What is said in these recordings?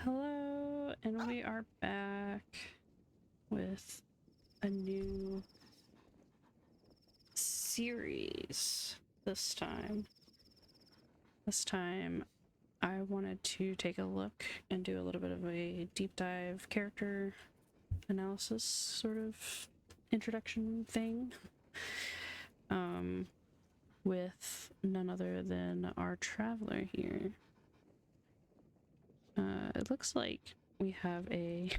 Hello, and we are back with a new series this time. This time I wanted to take a look and do a little bit of a deep dive character analysis sort of introduction thing with none other than our traveler here. It looks like we have a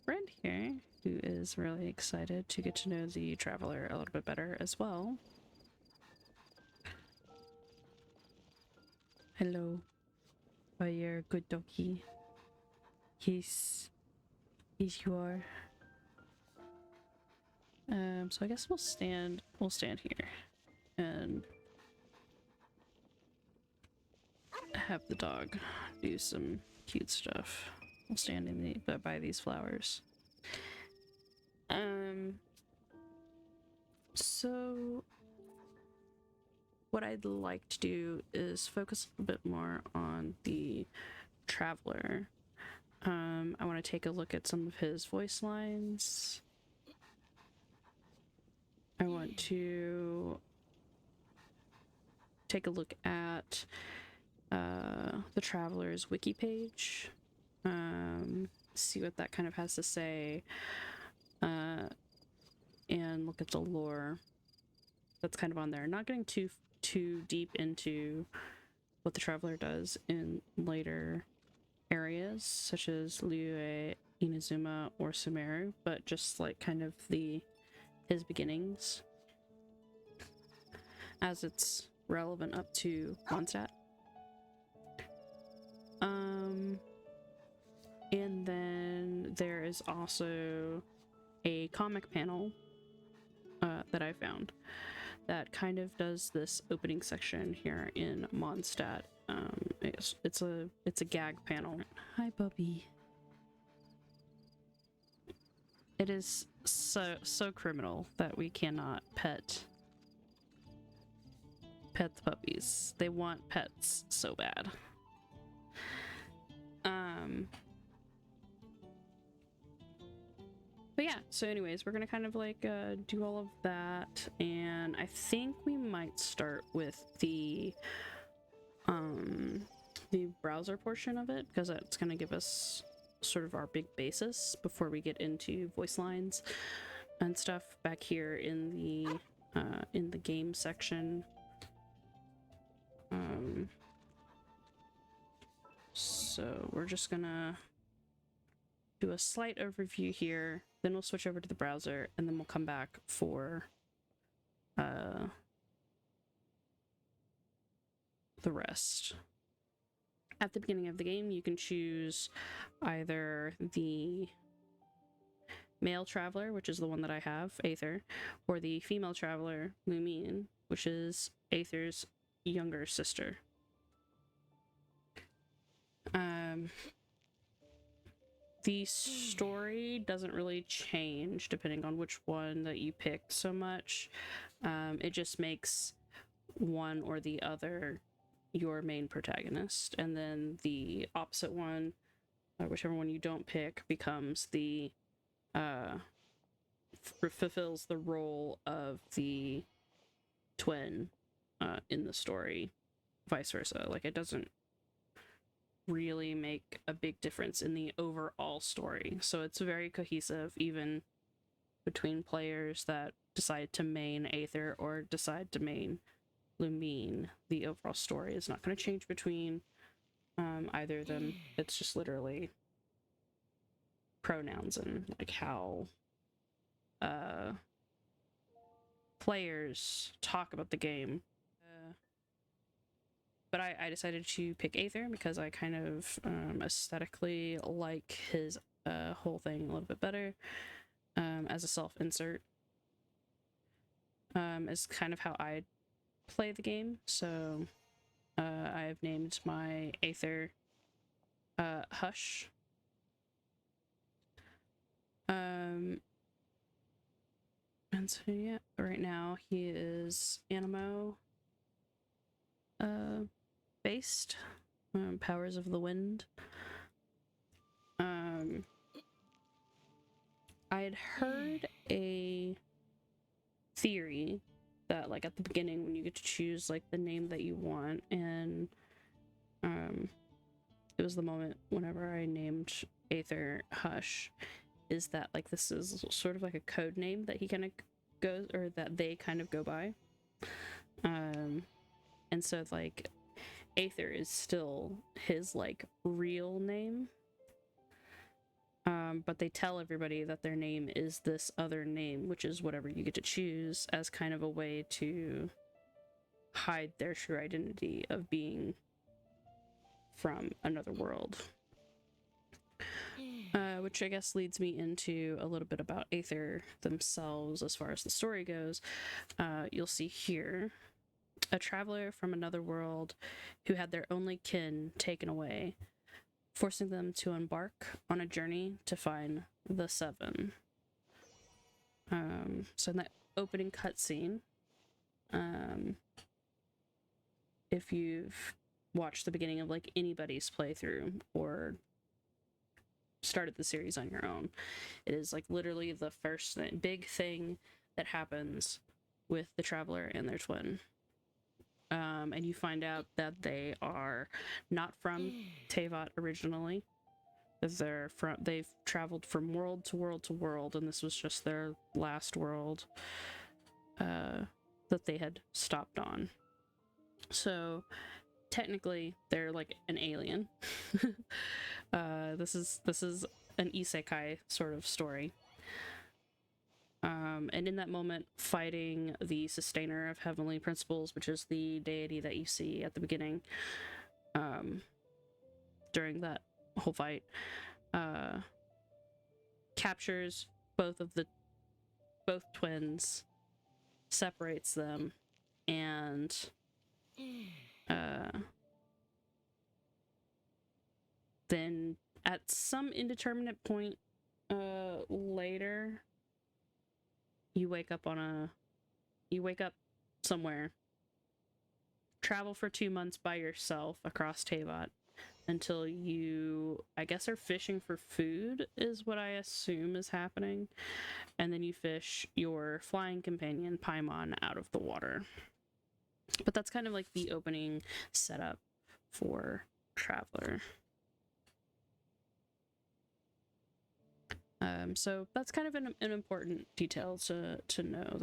friend here who is really excited to get to know the traveler a little bit better as well. Hello. Oh, you're a good doggy. Yes. Yes, you are. So I guess we'll stand here and have the dog do some cute stuff. We'll stand in by these flowers. So what I'd like to do is focus a little bit more on the traveler. I want to take a look at some of his voice lines. I want to take a look at the traveler's wiki page, see what that kind of has to say, and look at the lore that's kind of on there. Not getting too deep into what the traveler does in later areas, such as Liyue, Inazuma, or Sumeru, but just like kind of his beginnings as it's relevant up to Mondstadt. And then there is also a comic panel that I found that kind of does this opening section here in Mondstadt. It's a gag panel. Hi, Bubby. It is so criminal that we cannot pet the puppies. They want pets so bad. But yeah, so anyways, we're gonna kind of like do all of that, and I think we might start with the browser portion of it, because that's gonna give us sort of our big basis before we get into voice lines and stuff back here in the game section. So we're just gonna do a slight overview here, then we'll switch over to the browser, and then we'll come back for the rest. At the beginning of the game, you can choose either the male traveler, which is the one that I have, Aether, or the female traveler, Lumine, which is Aether's younger sister. The story doesn't really change depending on which one that you pick so much. It just makes one or the other your main protagonist, and then the opposite one, whichever one you don't pick, becomes the fulfills the role of the twin in the story, vice versa. Like, it doesn't really make a big difference in the overall story, so it's very cohesive even between players that decide to main Aether or decide to main Lumine. The overall story is not going to change between either of them. It's just literally pronouns and like how players talk about the game. But I decided to pick Aether because I kind of aesthetically like his whole thing a little bit better as a self-insert. Is kind of how I play the game. So I've named my Aether Hush. And so yeah, right now he is Animo based, Powers of the Wind. I'd heard a theory that, like, at the beginning when you get to choose like the name that you want, and it was the moment whenever I named Aether Hush, is that like this is sort of like a code name that he kind of goes, or that they kind of go by. And so like Aether is still his like real name. But they tell everybody that their name is this other name, which is whatever you get to choose, as kind of a way to hide their true identity of being from another world. Which I guess leads me into a little bit about Aether themselves as far as the story goes. You'll see here a traveler from another world who had their only kin taken away, forcing them to embark on a journey to find the Seven. So in that opening cutscene, if you've watched the beginning of like anybody's playthrough or started the series on your own, it is like literally the first big thing that happens with the traveler and their twin. And you find out that they are not from Teyvat originally. They've traveled from world to world to world, and this was just their last world that they had stopped on. So technically they're like an alien. This is an isekai sort of story. And in that moment, fighting the sustainer of heavenly principles, which is the deity that you see at the beginning, during that whole fight, captures both twins, separates them, and then at some indeterminate point later, you wake up somewhere, travel for 2 months by yourself across Teyvat until you, I guess, are fishing for food, is what I assume is happening. And then you fish your flying companion, Paimon, out of the water. But that's kind of like the opening setup for Traveler. So that's kind of an important detail to know,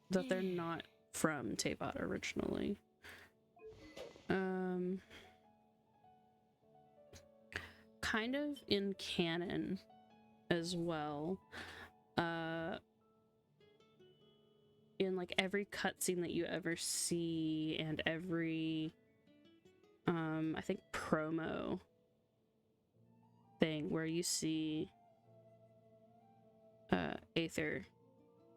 that they're not from Teyvat originally. Kind of in canon as well. In like every cutscene that you ever see and every I think promo thing where you see Aether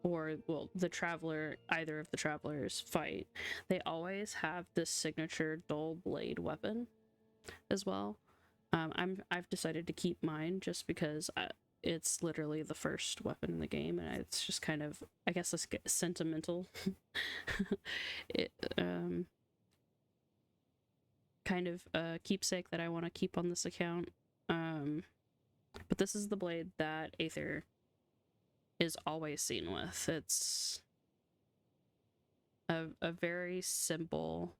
or, well, the traveler, either of the travelers fight, they always have this signature dull blade weapon as well. I've decided to keep mine just because it's literally the first weapon in the game, and it's just kind of, I guess, a sentimental kind of keepsake that I want to keep on this account. But this is the blade that Aether is always seen with. It's a very simple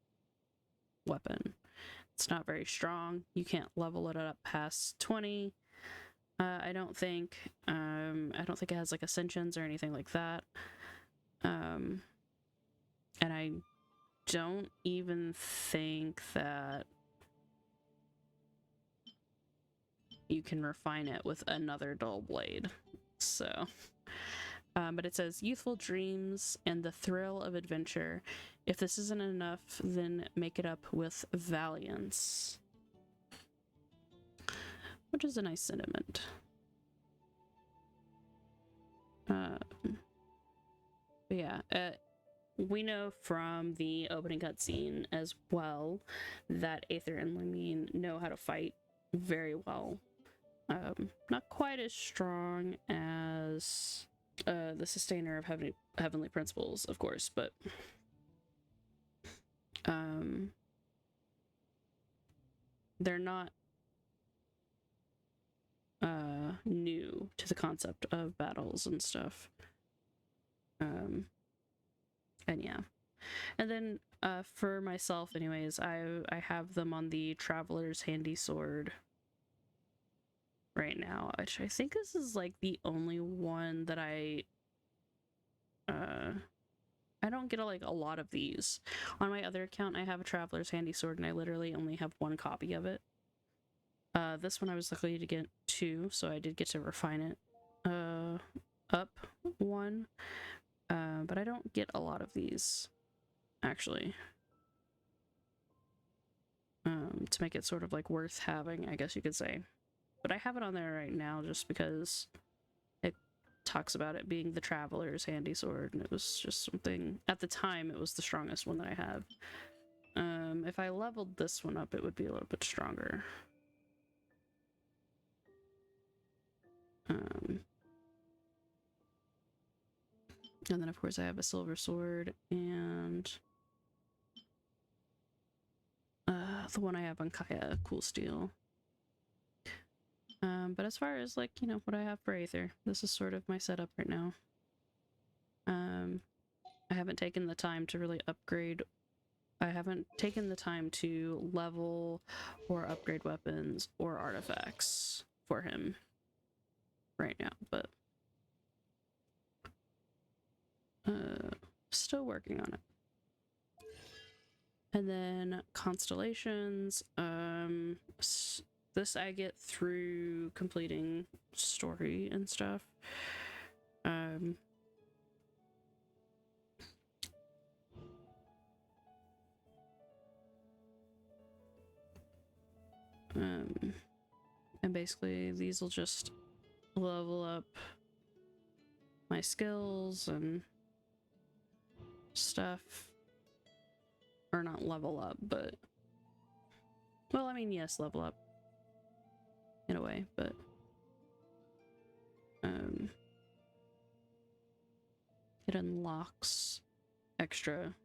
weapon. It's not very strong. You can't level it up past 20. I don't think. I don't think it has like ascensions or anything like that. And I don't even think that you can refine it with another dull blade. So, but it says youthful dreams and the thrill of adventure. If this isn't enough, then make it up with valiance. Which is a nice sentiment. But yeah, we know from the opening cutscene as well that Aether and Lumine know how to fight very well. Not quite as strong as the sustainer of heavenly principles, of course, but they're not new to the concept of battles and stuff. And yeah. And then for myself anyways, I have them on the Traveler's Handy Sword right now, which I think this is like the only one that I don't get like a lot of these. On my other account I have a Traveler's Handy Sword and I literally only have one copy of it. This one I was lucky to get 2, so I did get to refine it up 1, but I don't get a lot of these actually, to make it sort of like worth having, I guess you could say. But I have it on there right now just because it talks about it being the Traveler's Handy Sword, and it was just something, at the time it was the strongest one that I had. If I leveled this one up it would be a little bit stronger. And then of course I have a silver sword and the one I have on Kaya, cool steel. But as far as like, you know, what I have for Aether, this is sort of my setup right now. I haven't taken the time to really upgrade. I haven't taken the time to level or upgrade weapons or artifacts for him right now, but still working on it. And then constellations, this I get through completing story and stuff. And basically these will just level up my skills and stuff. Or not level up, but well, I mean, yes, level up in a way, but it unlocks extra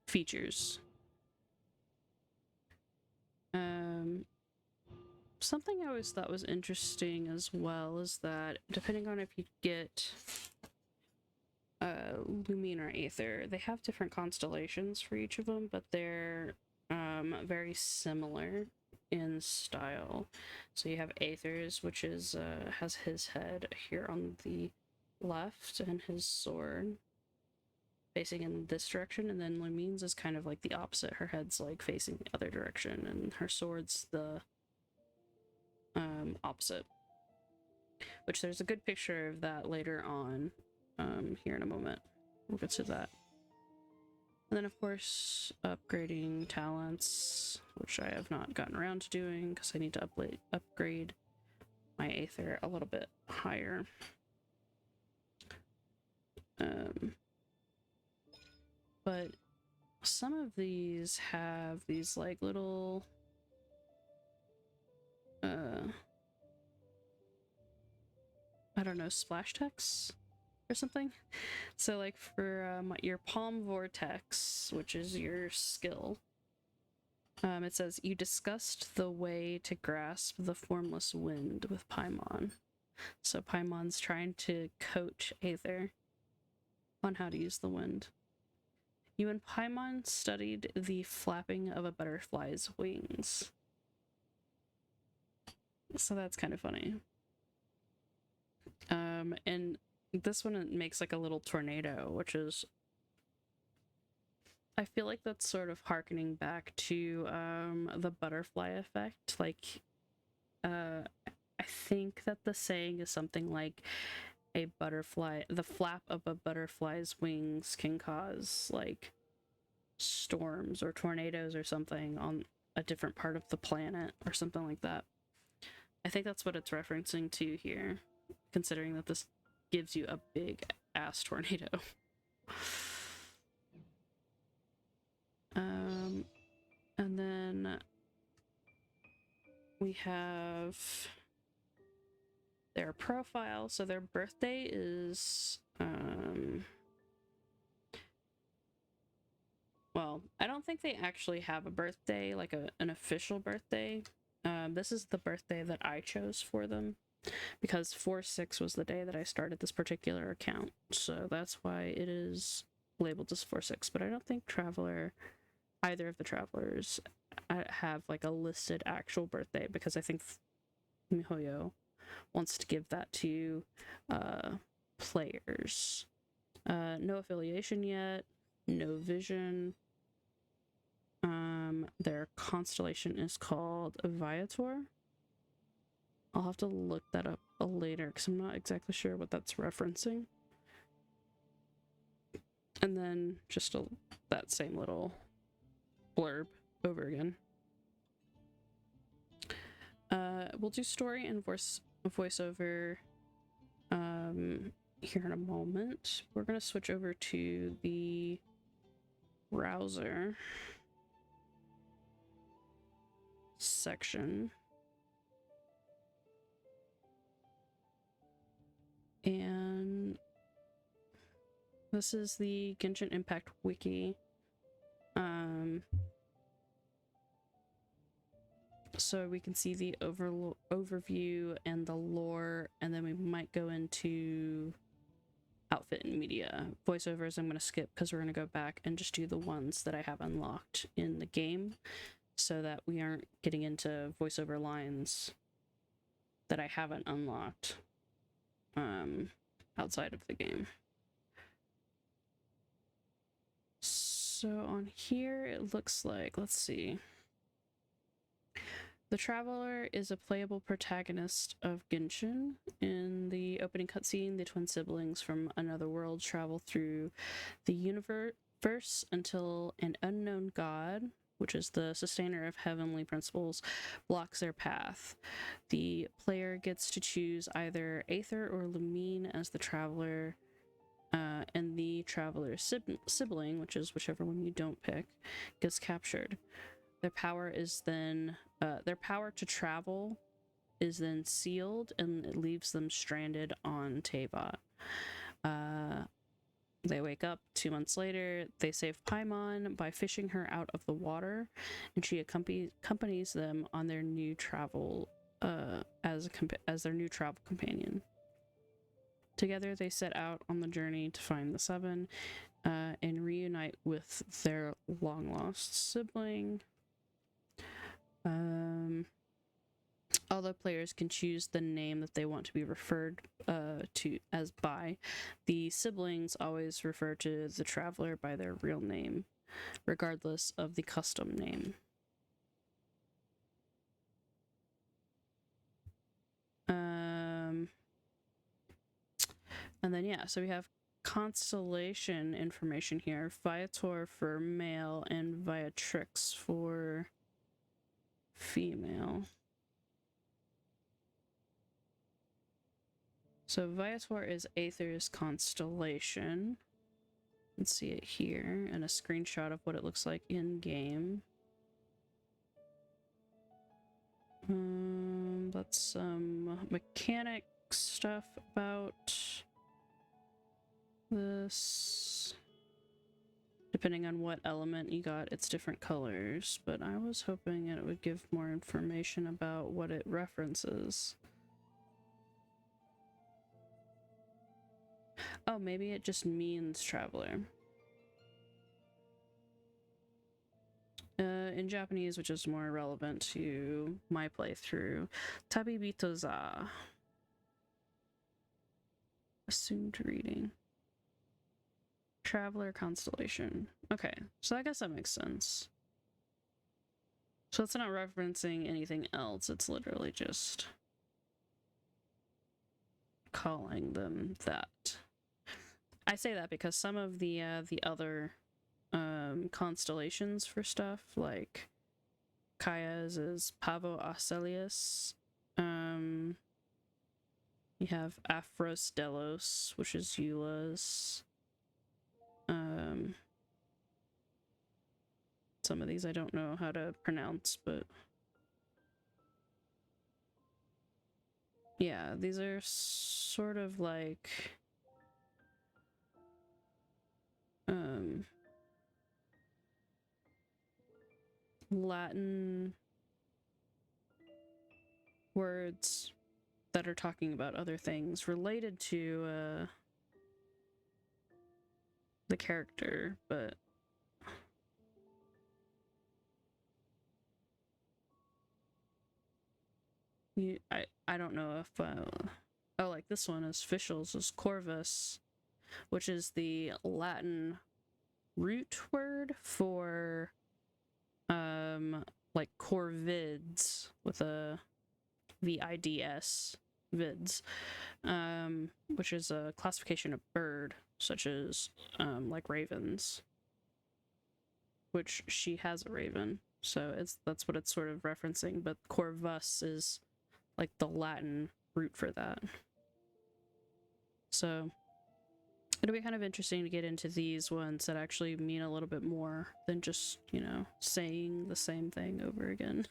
features. Something I always thought was interesting as well is that depending on if you get Lumine or Aether, they have different constellations for each of them, but they're very similar in style. So you have Aether's, which is has his head here on the left and his sword facing in this direction, and then Lumine's is kind of like the opposite. Her head's like facing the other direction and her sword's the opposite, which there's a good picture of that later on here in a moment. We'll get to that. And then of course upgrading talents, which I have not gotten around to doing because I need to upgrade my Aether a little bit higher. But some of these have these like little I don't know, splash text or something. So like for your Palm Vortex, which is your skill, it says you discussed the way to grasp the formless wind with Paimon. So Paimon's trying to coach Aether on how to use the wind. You and Paimon studied the flapping of a butterfly's wings. So that's kind of funny. And this one makes like a little tornado, which is, I feel like that's sort of harkening back to the butterfly effect. Like I think that the saying is something like a butterfly, the flap of a butterfly's wings can cause like storms or tornadoes or something on a different part of the planet or something like that. I think that's what it's referencing to here, considering that this gives you a big ass tornado. And then we have their profile. So their birthday is well, I don't think they actually have a birthday, like an official birthday. This is the birthday that I chose for them, because 4/6 was the day that I started this particular account, so that's why it is labeled as 4/6. But I don't think either of the travelers have like a listed actual birthday, because I think miHoYo wants to give that to players. No affiliation yet, no vision. Their constellation is called Viator. I'll have to look that up later because I'm not exactly sure what that's referencing. And then just that same little blurb over again. We'll do story and voiceover here in a moment. We're going to switch over to the browser section. And this is the Genshin Impact Wiki. So we can see the overview and the lore, and then we might go into outfit and media. Voiceovers I'm going to skip because we're going to go back and just do the ones that I have unlocked in the game, so that we aren't getting into voiceover lines that I haven't unlocked outside of the game. So on here it looks like, let's see. The Traveler is a playable protagonist of Genshin. In the opening cutscene, the twin siblings from another world travel through the universe until an unknown god, which is the sustainer of heavenly principles, blocks their path. The player gets to choose either Aether or Lumine as the Traveler, and the Traveler's sibling, which is whichever one you don't pick, gets captured. Their power to travel is then sealed, and it leaves them stranded on Teyvat. They wake up 2 months later. They save Paimon by fishing her out of the water, and she accompanies them on their new travel as their new travel companion. Together, they set out on the journey to find the Seven and reunite with their long-lost sibling. Although players can choose the name that they want to be referred to as by, the siblings always refer to the Traveler by their real name, regardless of the custom name. And then, yeah, so we have constellation information here. Viator for male and Viatrix for female. So Viator is Aether's constellation. Let's see it here, and a screenshot of what it looks like in game. That's some mechanic stuff about this. Depending on what element you got, it's different colors, but I was hoping it would give more information about what it references. Oh, maybe it just means Traveler. In Japanese, which is more relevant to my playthrough, Tabibito za. Assumed reading. Traveler constellation. Okay, so I guess that makes sense. So it's not referencing anything else, it's literally just calling them that. I say that because some of the other constellations for stuff, like Kaya's is Pavo Acelius. You have Aphros Delos, which is Eula's. Some of these I don't know how to pronounce, but yeah, these are sort of like Latin words that are talking about other things related to the character, but I don't know if oh, like this one is officials is corvus, which is the Latin root word for like corvids with a vids vids, which is a classification of bird, such as like ravens, which she has a raven, so that's what it's sort of referencing. But corvus is like the Latin root for that. So it'll be kind of interesting to get into these ones that actually mean a little bit more than just, you know, saying the same thing over again.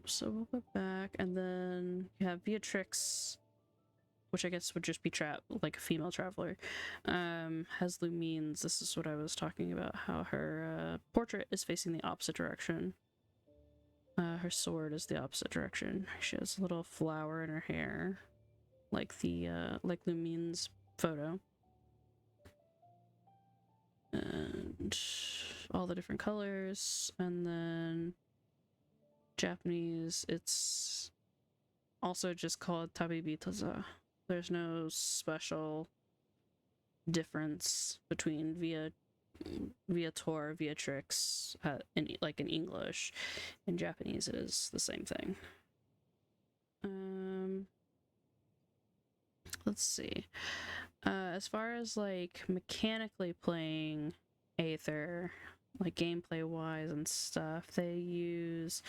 So we'll go back, and then you have Beatrix, which I guess would just be like a female traveler. Has lumines. This is what I was talking about, how her portrait is facing the opposite direction. Her sword is the opposite direction. She has a little flower in her hair, like the like Lumine's photo, and all the different colors. And then Japanese, it's also just called Tabibitaza. There's no special difference between Viator, Beatrix, like in English. In Japanese, it is the same thing. Let's see. As far as like mechanically playing Aether, like gameplay wise and stuff, they use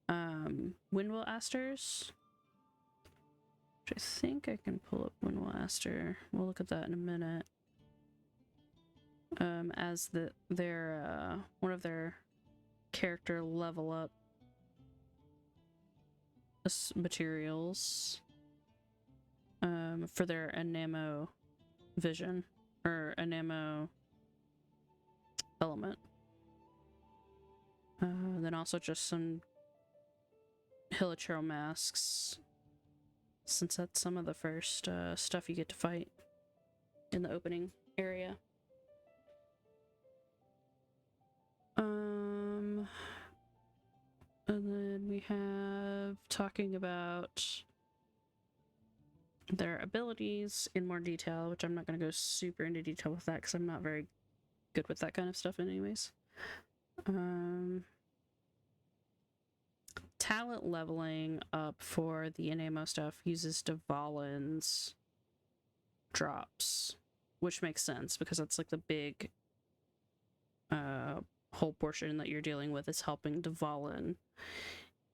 Windwell Asters, which I think I can pull up Windwell Aster. We'll look at that in a minute. As their one of their character level up materials for their Anemo vision, or Anemo element. Then also just some Hilichurl masks, since that's some of the first stuff you get to fight in the opening area. And then we have talking about their abilities in more detail, which I'm not going to go super into detail with that because I'm not very good with that kind of stuff anyways. Talent leveling up for the Anemo stuff uses Dvalin's drops, which makes sense because that's like the big whole portion that you're dealing with is helping Dvalin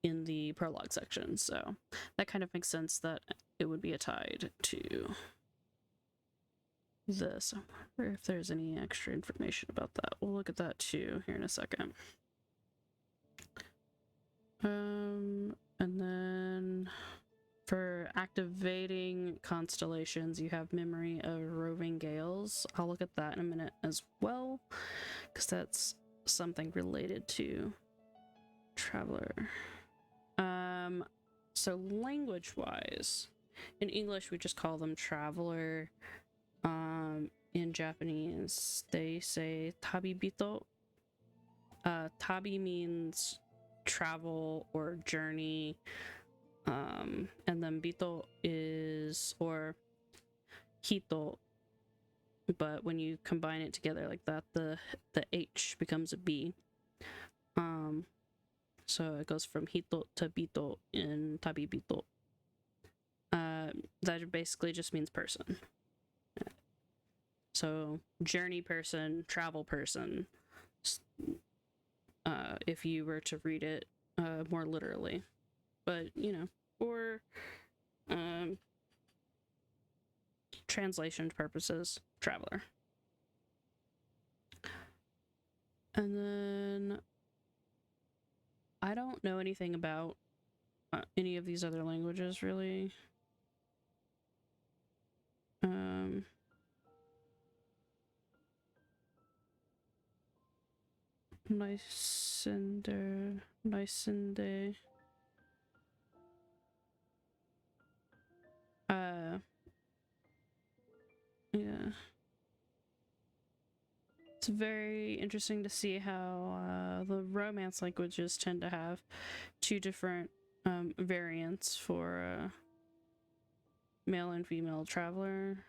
in the prologue section, so that kind of makes sense that it would be tied to this. I wonder if there's any extra information about that. We'll look at that too here in a second. And then for activating constellations, you have Memory of Roving Gales. I'll look at that in a minute as well, because that's something related to Traveler. So language-wise, in English we just call them Traveler. In Japanese, they say Tabibito. Tabi means travel or journey, and then Bito is, or Hito, but when you combine it together like that, the H becomes a B. So it goes from Hito to Bito in Tabibito. That basically just means person. So journey person, travel person, if you were to read it more literally. But, you know, for translation purposes, traveler. And then I don't know anything about any of these other languages, really. Nice. Neusender. Yeah. It's very interesting to see how the Romance languages tend to have two different variants for male and female traveler.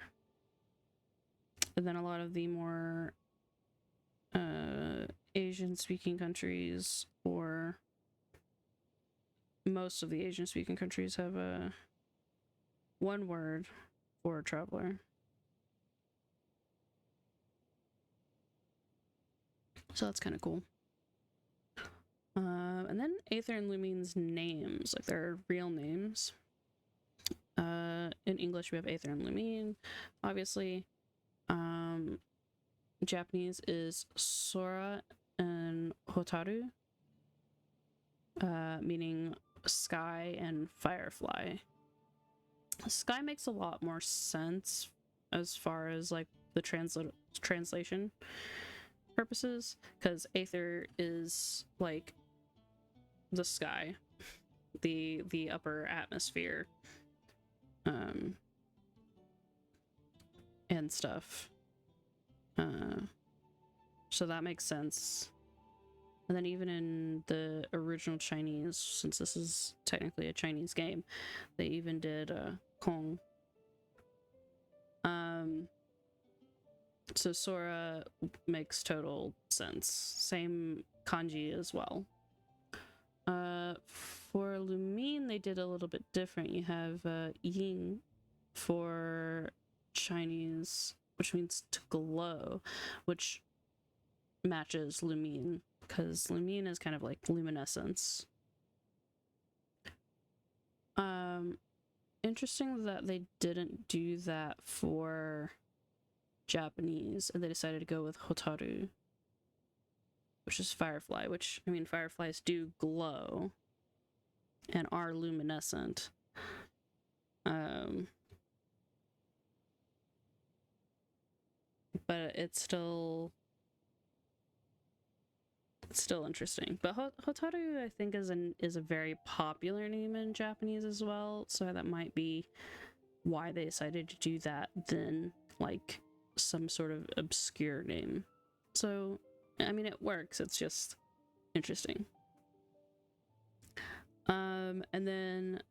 And then a lot of the more Asian-speaking countries, or most of the Asian-speaking countries, have one word for traveler. So that's kind of cool. And then Aether and Lumine's names, like their real names. In English, we have Aether and Lumine, obviously. Japanese is Sora and Hotaru, meaning sky and firefly. Sky makes a lot more sense as far as like the translation purposes, because Aether is like the sky, the upper atmosphere, and stuff. So that makes sense. And then even in the original Chinese, since this is technically a Chinese game, they even did Kong. So Sora makes total sense. Same kanji as well. For Lumine, they did a little bit different. You have Ying for Chinese, which means to glow, which matches Lumine, because Lumine is kind of like luminescence. Interesting that they didn't do that for Japanese, and they decided to go with Hotaru, which is firefly, which, I mean, fireflies do glow and are luminescent. But it's still interesting. But Hotaru, I think, is a very popular name in Japanese as well, so that might be why they decided to do that than like some sort of obscure name. So, I mean, it works. It's just interesting. And then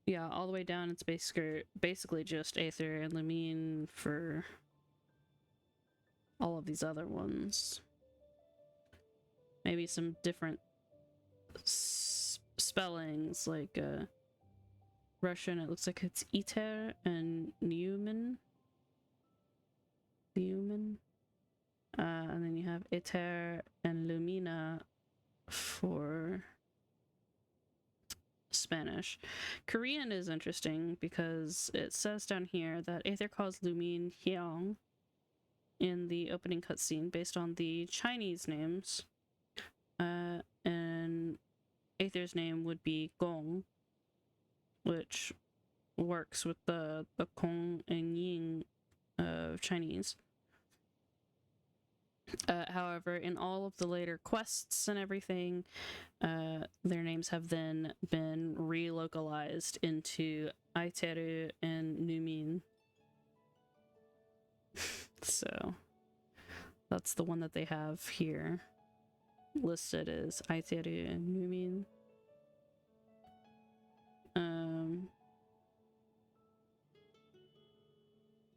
yeah, all the way down, it's basically just Aether and Lumine for all of these other ones. Maybe some different spellings, like Russian, it looks like it's Aether and Neumann. And then you have Aether and Lumina for Spanish. Korean is interesting because it says down here that Aether calls Lumine Hyung in the opening cutscene based on the Chinese names. And Aether's name would be Gong, which works with the Kong and Ying of Chinese. However, in all of the later quests and everything, their names have then been relocalized into Aetheru and Numin. So that's the one that they have here listed as Aetheru and Numin.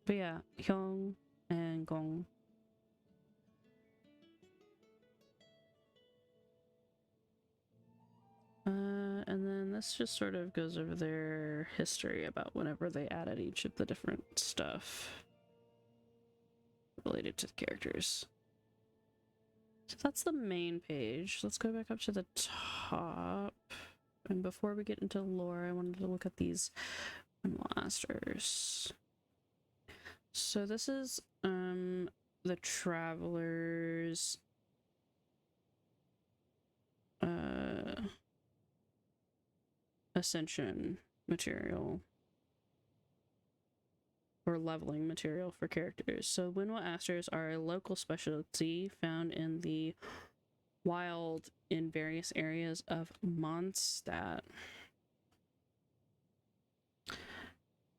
But yeah, Hyung and Gong. And then this just sort of goes over their history about whenever they added each of the different stuff related to the characters. So that's the main page. Let's go back up to the top. And before we get into lore, I wanted to look at these blasters. So this is the Traveler's ascension material, or leveling material for characters. So Winwa Asters are a local specialty found in the wild in various areas of Mondstadt.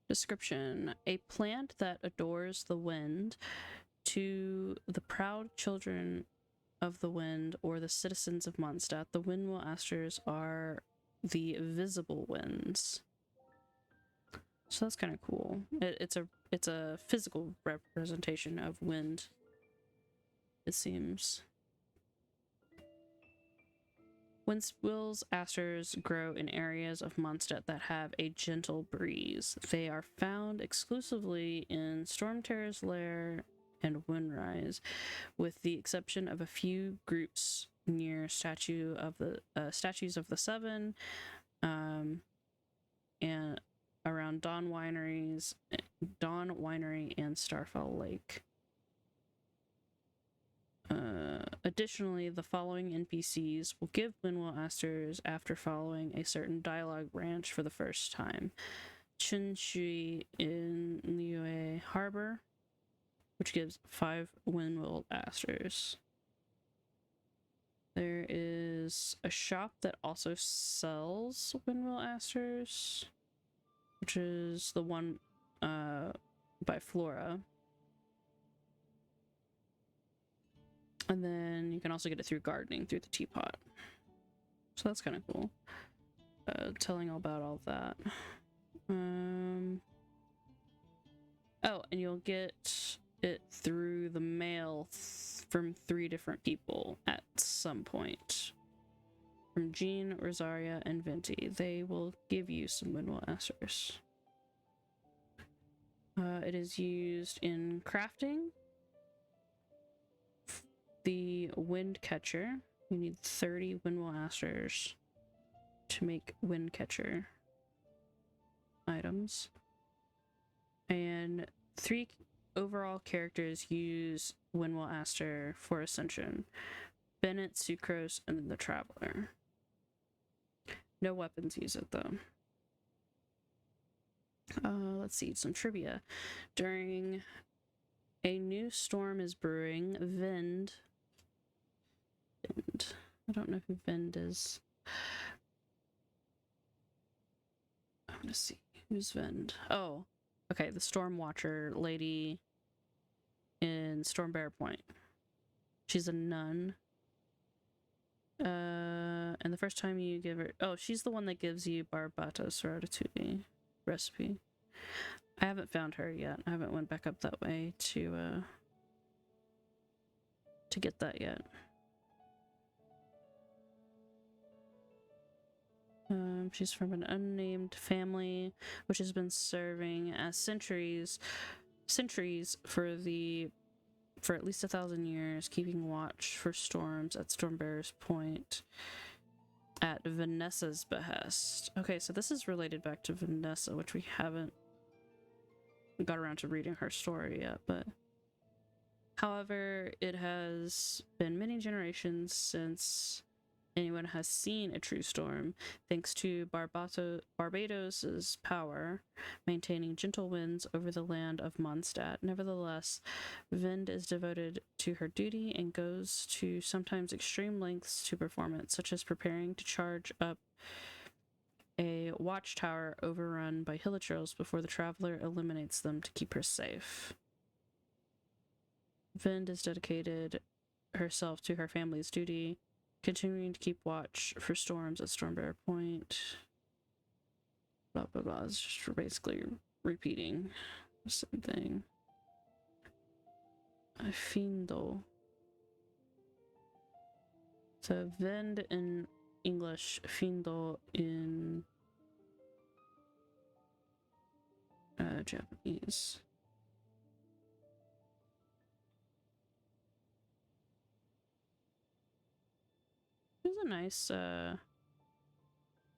Description: a plant that adores the wind. To the proud children of the wind, or the citizens of Mondstadt, the windmill asters are the visible winds. So that's kind of cool. It's a physical representation of wind, it seems. Windmills asters grow in areas of Mondstadt that have a gentle breeze. They are found exclusively in Stormterror's Lair and Windrise, with the exception of a few groups near statues of the Seven, and around Dawn Winery and Starfell Lake. Additionally, the following NPCs will give windmill asters after following a certain dialogue branch for the first time. Chunshui in Liyue Harbor, which gives 5 windmill asters. There is a shop that also sells windmill asters, which is the one by Flora. And then you can also get it through gardening, through the teapot. So that's kind of cool. Telling all about all that. Oh, and you'll get it through the mail from 3 different people at some point. From Jean, Rosaria, and Venti. They will give you some windmill asters. It is used in crafting. The wind catcher. You need 30 windmill asters to make wind catcher items. And 3 overall characters use windmill aster for Ascension: Bennett, Sucrose, and then the Traveler. No weapons use it though. Let's see, some trivia. During a new storm is brewing, Vind. I don't know who Vind is. I'm gonna see. Who's Vind? Oh, okay, the Storm Watcher lady in Stormbearer Point. She's a nun. And the first time you give her... Oh, she's the one that gives you Barbatos Ratatouille recipe. I haven't found her yet. I haven't went back up that way to get that yet. She's from an unnamed family, which has been serving as sentries for at least 1,000 years, keeping watch for storms at Stormbearer's Point at Vanessa's behest. Okay, so this is related back to Vanessa, which we haven't got around to reading her story yet, but however, it has been many generations since anyone has seen a true storm, thanks to Barbados's power, maintaining gentle winds over the land of Mondstadt. Nevertheless, Vind is devoted to her duty and goes to sometimes extreme lengths to perform it, such as preparing to charge up a watchtower overrun by hilichurls before the Traveler eliminates them to keep her safe. Vind has dedicated herself to her family's duty, continuing to keep watch for storms at Stormbearer Point. Blah blah blah. It's just basically repeating the same thing. Findo. So Vind in English, Findo in Japanese. It's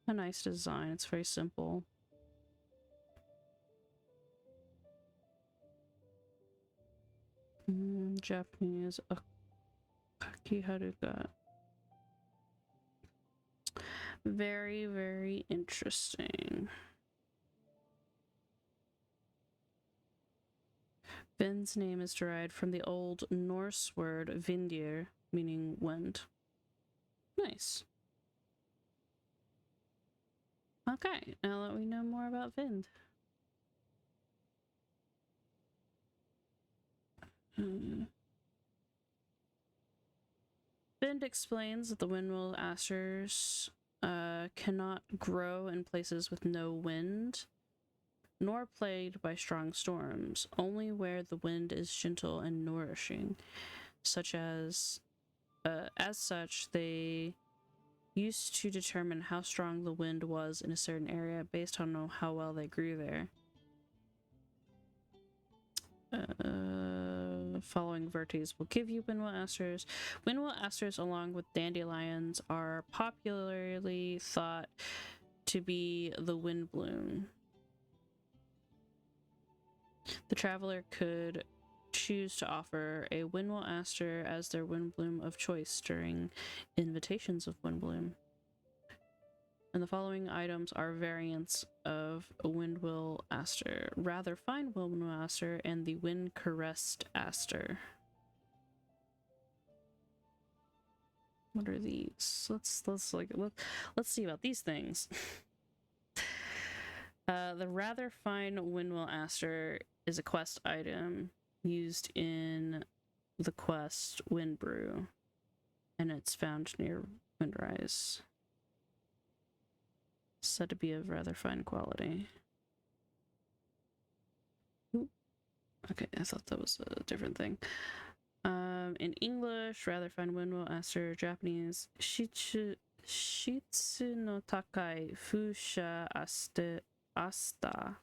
a nice design. It's very simple. Japanese Akaki Haruka. Very, very interesting. Vind's name is derived from the Old Norse word vindir, meaning wind. Nice. Okay, now that we know more about Vind. Vind explains that the windmill asters cannot grow in places with no wind, nor plagued by strong storms, only where the wind is gentle and nourishing, as such, they used to determine how strong the wind was in a certain area based on how well they grew there. Following Vertes will give you windmill asters. Windmill asters, along with dandelions, are popularly thought to be the wind bloom. The traveler could choose to offer a windmill aster as their wind bloom of choice during invitations of wind bloom. And the following items are variants of a windmill aster: rather fine windmill aster and the wind caressed aster. What are these? Let's see about these things. The rather fine windmill aster is a quest item used in the quest Windbrew, and it's found near Windrise. Said to be of rather fine quality. Ooh. Okay, I thought that was a different thing. In English, rather fine windmill aster. Japanese, shitsu no takai fusha asta.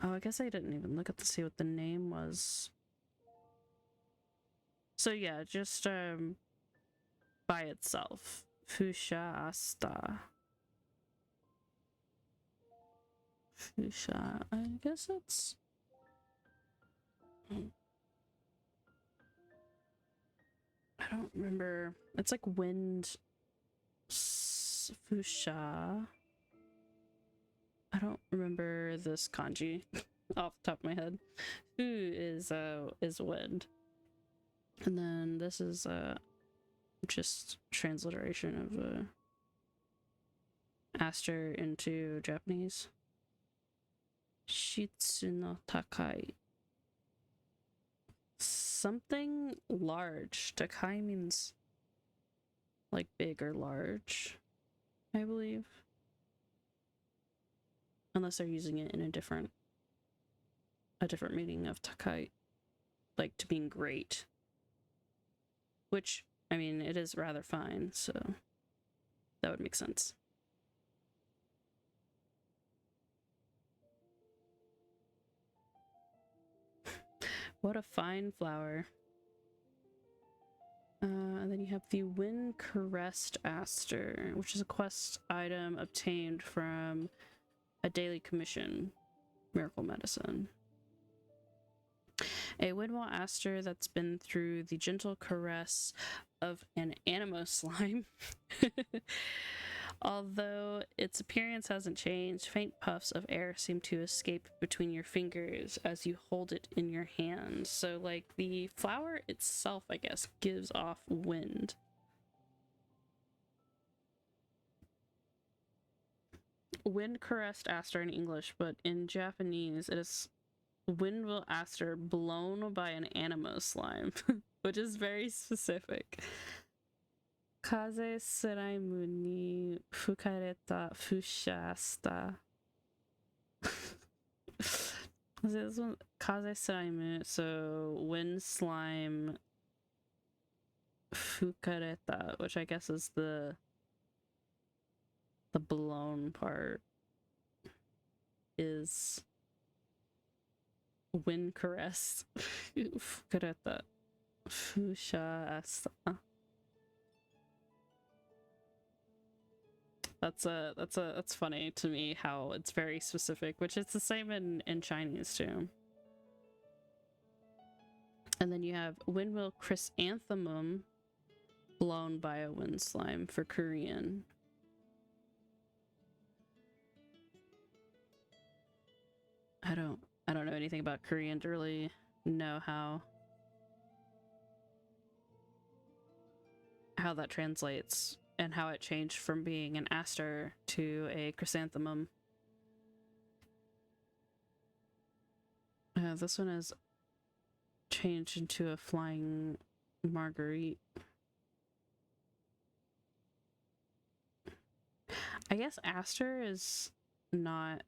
Oh, I guess I didn't even look at to see what the name was. So yeah, just by itself, fusha asta. Fusha, I guess it's... I don't remember. It's like wind... Fusha. I don't remember this kanji off the top of my head. Fu is wind. And then this is just transliteration of aster into Japanese. Shitsu no takai. Something large. Takai means like big or large, I believe. Unless they're using it in a different meaning of takai, like to being great. Which, I mean, it is rather fine, so that would make sense. What a fine flower. And then you have the Wind Caressed Aster, which is a quest item obtained from a daily commission, Miracle Medicine. A windmill aster that's been through the gentle caress of an animo slime. Although its appearance hasn't changed, faint puffs of air seem to escape between your fingers as you hold it in your hand. So, like, the flower itself, I guess, gives off wind. Wind caressed aster in English, but in Japanese it is windmill aster blown by an animo slime, which is very specific. Kaze slime ni fukareta fushasta. This one, kaze slime, so wind slime fukareta, which I guess is the blown part, is wind caress. Fukareta fushasta. That's funny to me how it's very specific, which it's the same in Chinese too. And then you have windmill chrysanthemum blown by a wind slime for Korean. I don't know anything about Korean to really know how how that translates and how it changed from being an aster to a chrysanthemum. This one is changed into a flying marguerite. I guess aster is not...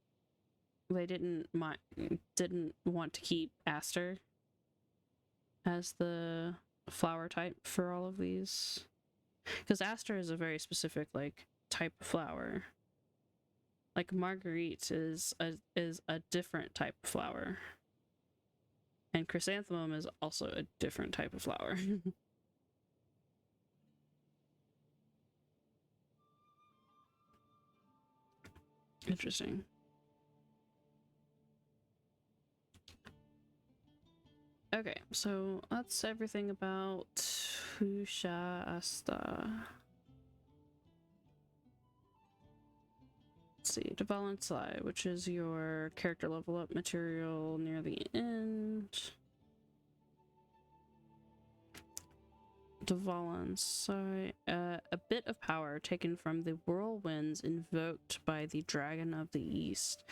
They didn't want to keep aster as the flower type for all of these, because aster is a very specific like type of flower. Like marguerite is a different type of flower, and chrysanthemum is also a different type of flower. Interesting. Okay, so that's everything about Husha Asta. Let's see, Devalansai, which is your character level up material near the end. Devalansai, a bit of power taken from the whirlwinds invoked by the Dragon of the East.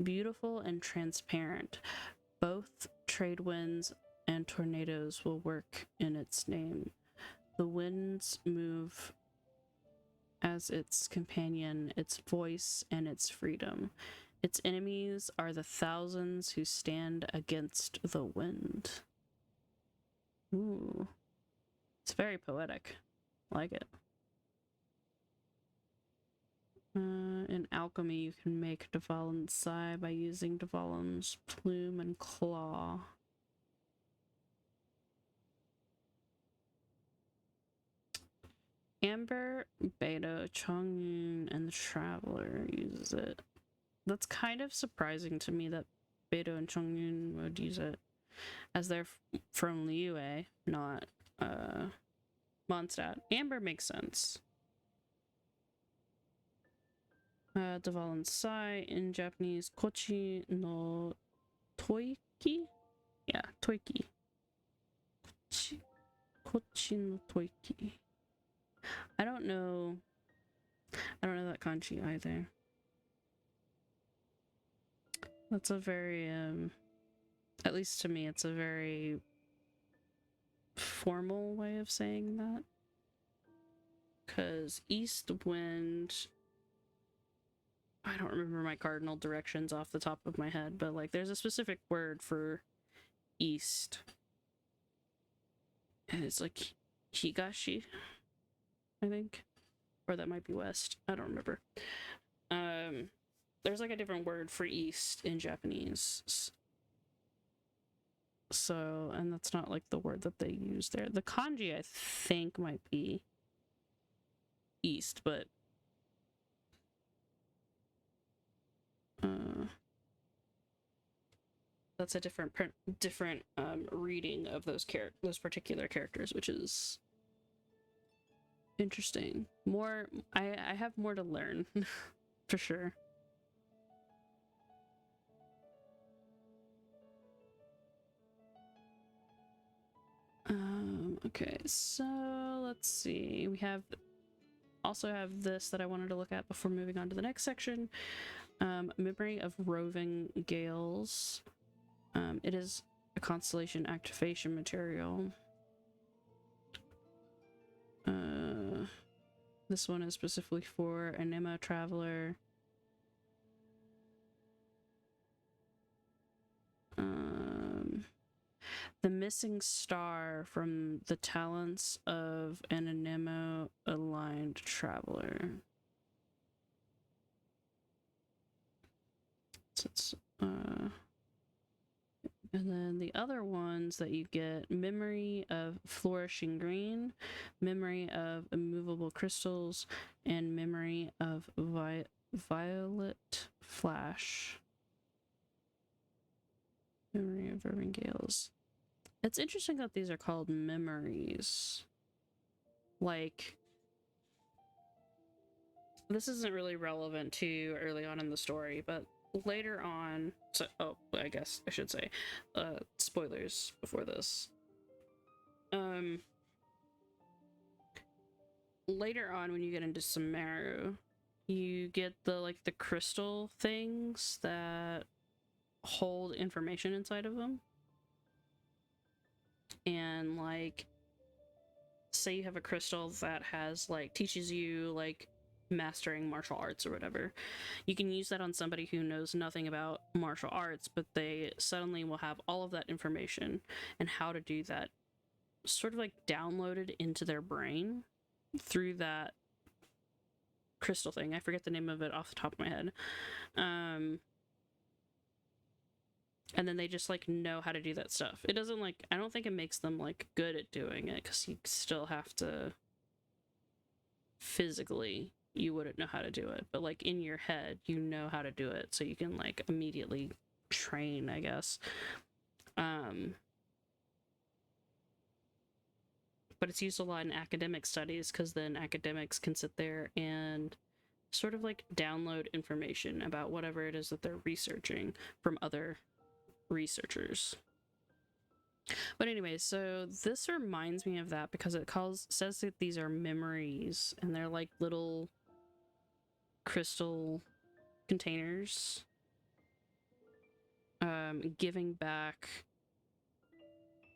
Beautiful and transparent. Both trade winds and tornadoes will work in its name. The winds move as its companion, its voice, and its freedom. Its enemies are the thousands who stand against the wind. Ooh. It's very poetic. I like it. In alchemy, you can make Dvalan's Sai by using Dvalan's plume and claw. Amber, Beidou, Chongyun, and the Traveler uses it. That's kind of surprising to me that Beidou and Chongyun would use it, as they're from Liyue, not Mondstadt. Amber makes sense. Dvalan's Sai in Japanese, Kochi no Toiki? Yeah, Toiki. Kochi no Toiki. I don't know that kanji either. That's a very, at least to me, it's a very formal way of saying that. Because east wind... I don't remember my cardinal directions off the top of my head, but like there's a specific word for east. And it's like Higashi, I think. Or that might be west. I don't remember. There's like a different word for east in Japanese. So, and that's not like the word that they use there. The kanji, I think, might be east, but that's a different reading of those particular characters, which is interesting. I have more to learn for sure. Okay, so let's see. We also have this that I wanted to look at before moving on to the next section. Memory of Roving Gales. It is a constellation activation material. This one is specifically for Anima Traveler. The missing star from the talents of an Anemo-aligned traveler. So it's, and then the other ones that you get, Memory of Flourishing Green, Memory of Immovable Crystals, and Memory of Violet Flash. Memory of Roving Gales. It's interesting that these are called memories. Like, this isn't really relevant to early on in the story, but later on, so, oh, I guess I should say, spoilers before this. later on, when you get into Sumeru, you get the crystal things that hold information inside of them. And like, say you have a crystal that has like teaches you like mastering martial arts or whatever. You can use that on somebody who knows nothing about martial arts, but they suddenly will have all of that information and how to do that sort of like downloaded into their brain through that crystal thing. I forget the name of it off the top of my head. And then they just like know how to do that stuff. It doesn't like, I don't think it makes them like good at doing it, because you still have to physically, you wouldn't know how to do it, but like in your head you know how to do it, so you can like immediately train, I guess. But it's used a lot in academic studies, because then academics can sit there and sort of like download information about whatever it is that they're researching from other researchers. But anyway, so this reminds me of that, because it says that these are memories, and they're like little crystal containers, giving back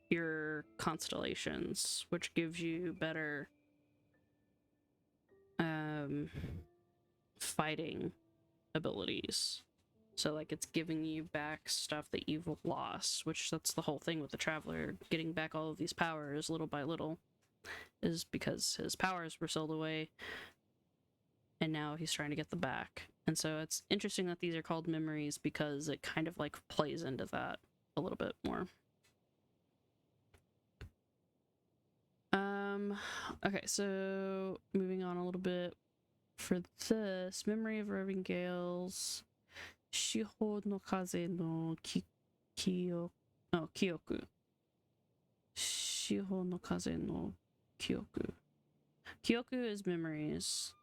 your constellations, which gives you better fighting abilities. So like, it's giving you back stuff that you've lost, which that's the whole thing with the Traveler getting back all of these powers little by little, is because his powers were sold away and now he's trying to get them back. And so it's interesting that these are called memories, because it kind of like plays into that a little bit more. Okay, so moving on a little bit. For this, Memory of Roving Gales, Shiho no Kaze no Kyoku. Shiho no Kaze no Kyoku. Kyoku is memories.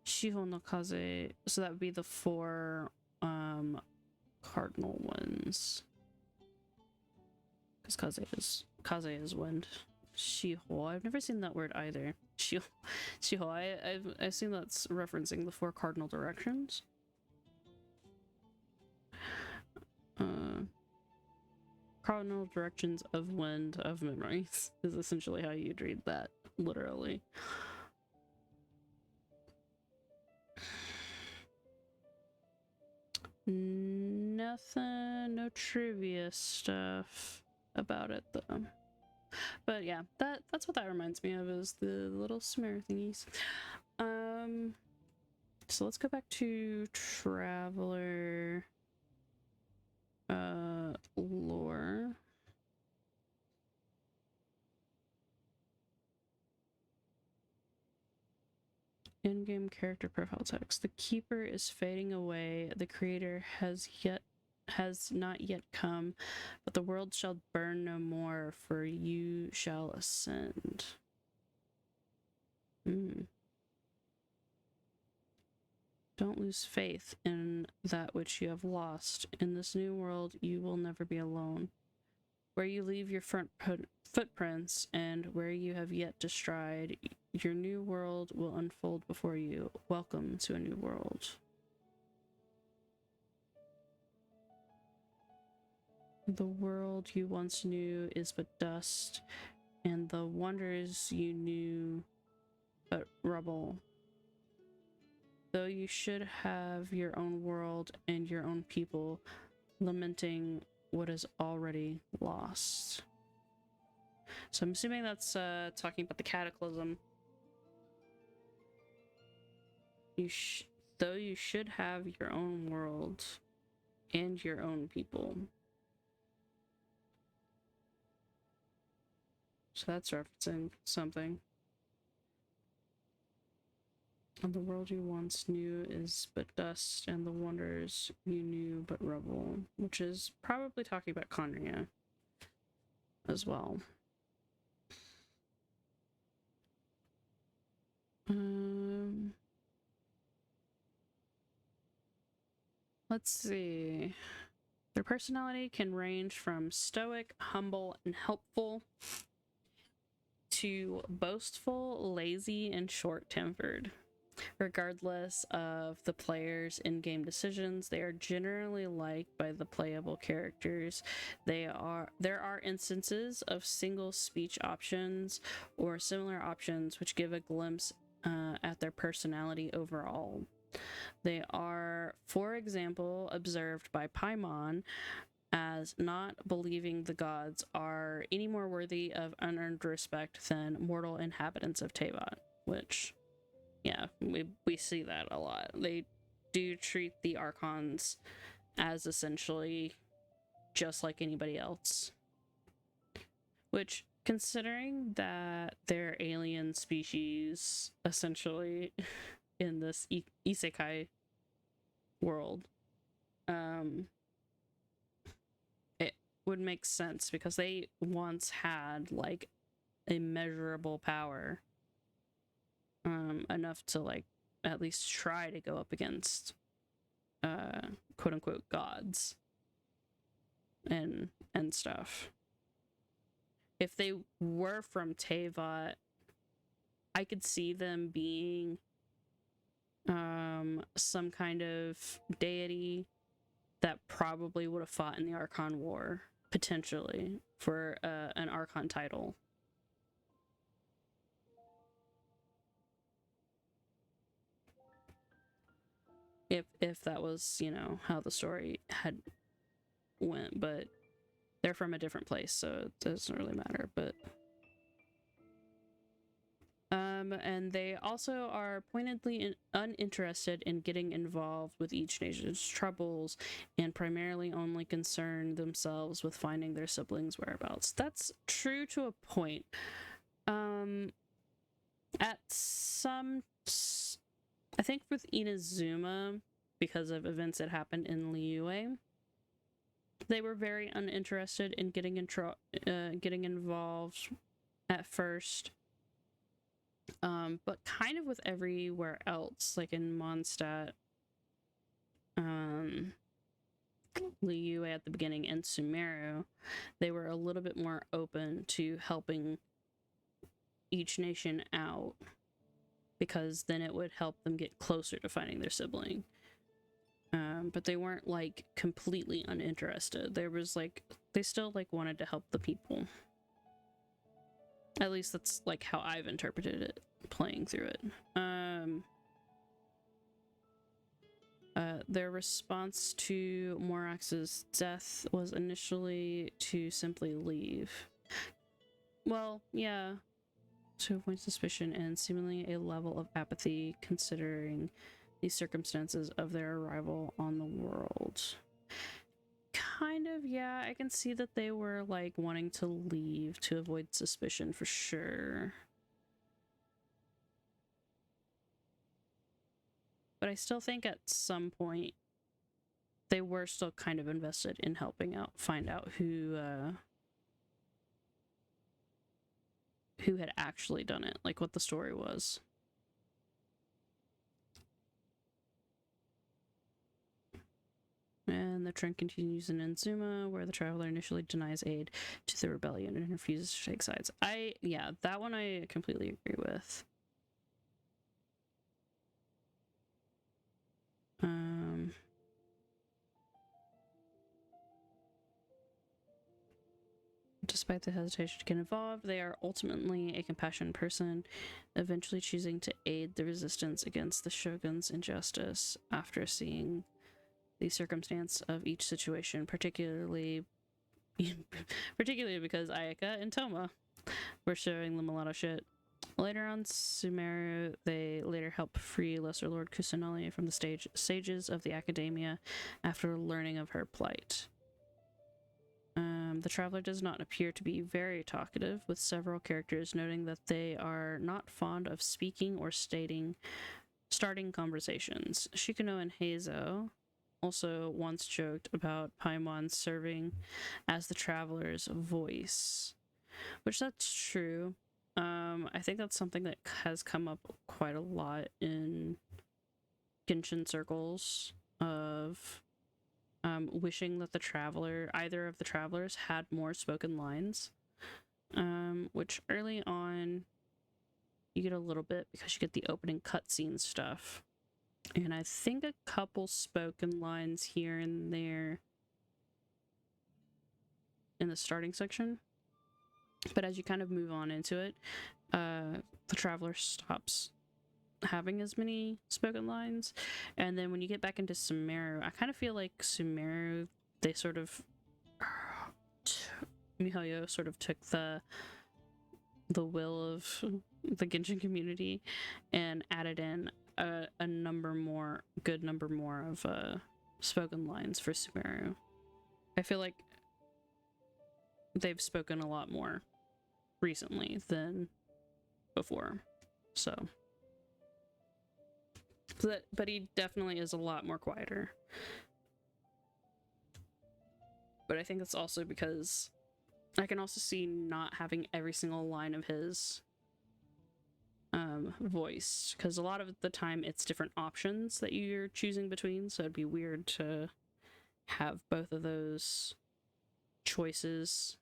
Shiho no Kaze, so that would be the 4 cardinal ones. Because Kaze is wind. Shiho, I've never seen that word either. Shiho, I've seen that's referencing the 4 cardinal directions. Cardinal directions of wind of memories is essentially how you'd read that, literally. Nothing, no trivia stuff about it though. But yeah, that's what that reminds me of, is the little smear thingies. So let's go back to Traveler lore. In-game character profile text. The Keeper is fading away. The Creator has not yet come, but the world shall burn no more, for you shall ascend. Don't lose faith in that which you have lost. In this new world, you will never be alone. Where you leave your footprints and where you have yet to stride, your new world will unfold before you. Welcome to a new world. The world you once knew is but dust, and the wonders you knew but rubble. Though you should have your own world and your own people, lamenting what is already lost. So I'm assuming that's talking about the cataclysm. Though you should have your own world and your own people. So that's referencing something. And the world you once knew is but dust, and the wonders you knew but rubble, which is probably talking about Conria as well. Let's see. Their personality can range from stoic, humble, and helpful to boastful, lazy, and short-tempered. Regardless of the player's in-game decisions, they are generally liked by the playable characters. There are instances of single speech options or similar options which give a glimpse at their personality overall. They are, for example, observed by Paimon as not believing the gods are any more worthy of unearned respect than mortal inhabitants of Teyvat, which, yeah, we see that a lot. They do treat the Archons as essentially just like anybody else. Which, considering that they're alien species, essentially, in this isekai world, it would make sense because they once had, like, immeasurable power. Enough to, like, at least try to go up against quote-unquote gods and stuff. If they were from Teyvat, I could see them being some kind of deity that probably would have fought in the Archon War, potentially, for an Archon title. If that was, you know, how the story had went, but they're from a different place, so it doesn't really matter. But and they also are pointedly uninterested in getting involved with each nation's troubles and primarily only concern themselves with finding their siblings' whereabouts. That's true to a point. At some, I think with Inazuma, because of events that happened in Liyue, they were very uninterested in getting involved at first. But kind of with everywhere else, like in Mondstadt, Liyue at the beginning, and Sumeru, they were a little bit more open to helping each nation out, because then it would help them get closer to finding their sibling. But they weren't, like, completely uninterested. There was, like, they still, like, wanted to help the people. At least that's, like, how I've interpreted it, playing through it. Their response to Morax's death was initially to simply leave. Well, yeah, to avoid suspicion and seemingly a level of apathy considering the circumstances of their arrival on the world. Kind of, yeah, I can see that they were, like, wanting to leave to avoid suspicion for sure. But I still think at some point they were still kind of invested in helping out, find out who had actually done it, like what the story was. And the trend continues in Inazuma, where the traveler initially denies aid to the rebellion and refuses to take sides. Yeah, that one I completely agree with. Despite the hesitation to get involved, they are ultimately a compassionate person, eventually choosing to aid the resistance against the shogun's injustice after seeing the circumstance of each situation, particularly because Ayaka and Toma were showing them a lot of shit. Later on, Sumeru, they later help free Lesser Lord Kusanali from the sages of the academia after learning of her plight. The traveler does not appear to be very talkative, with several characters noting that they are not fond of speaking or starting conversations. Shikuno and Heizo also once joked about Paimon serving as the traveler's voice, which that's true. I think that's something that has come up quite a lot in Genshin circles of wishing that either of the travelers had more spoken lines. which early on you get a little bit because you get the opening cutscene stuff. And I think a couple spoken lines here and there in the starting section. But as you kind of move on into it, the traveler stops having as many spoken lines. And then when you get back into Sumeru, I kind of feel like Sumeru, they sort of... Mihoyo sort of took the will of the Genshin community and added in a good number more of spoken lines for Sumeru. I feel like they've spoken a lot more recently than before. But he definitely is a lot more quieter. But I think it's also because I can also see not having every single line of his voiced, because a lot of the time it's different options that you're choosing between, so it'd be weird to have both of those choices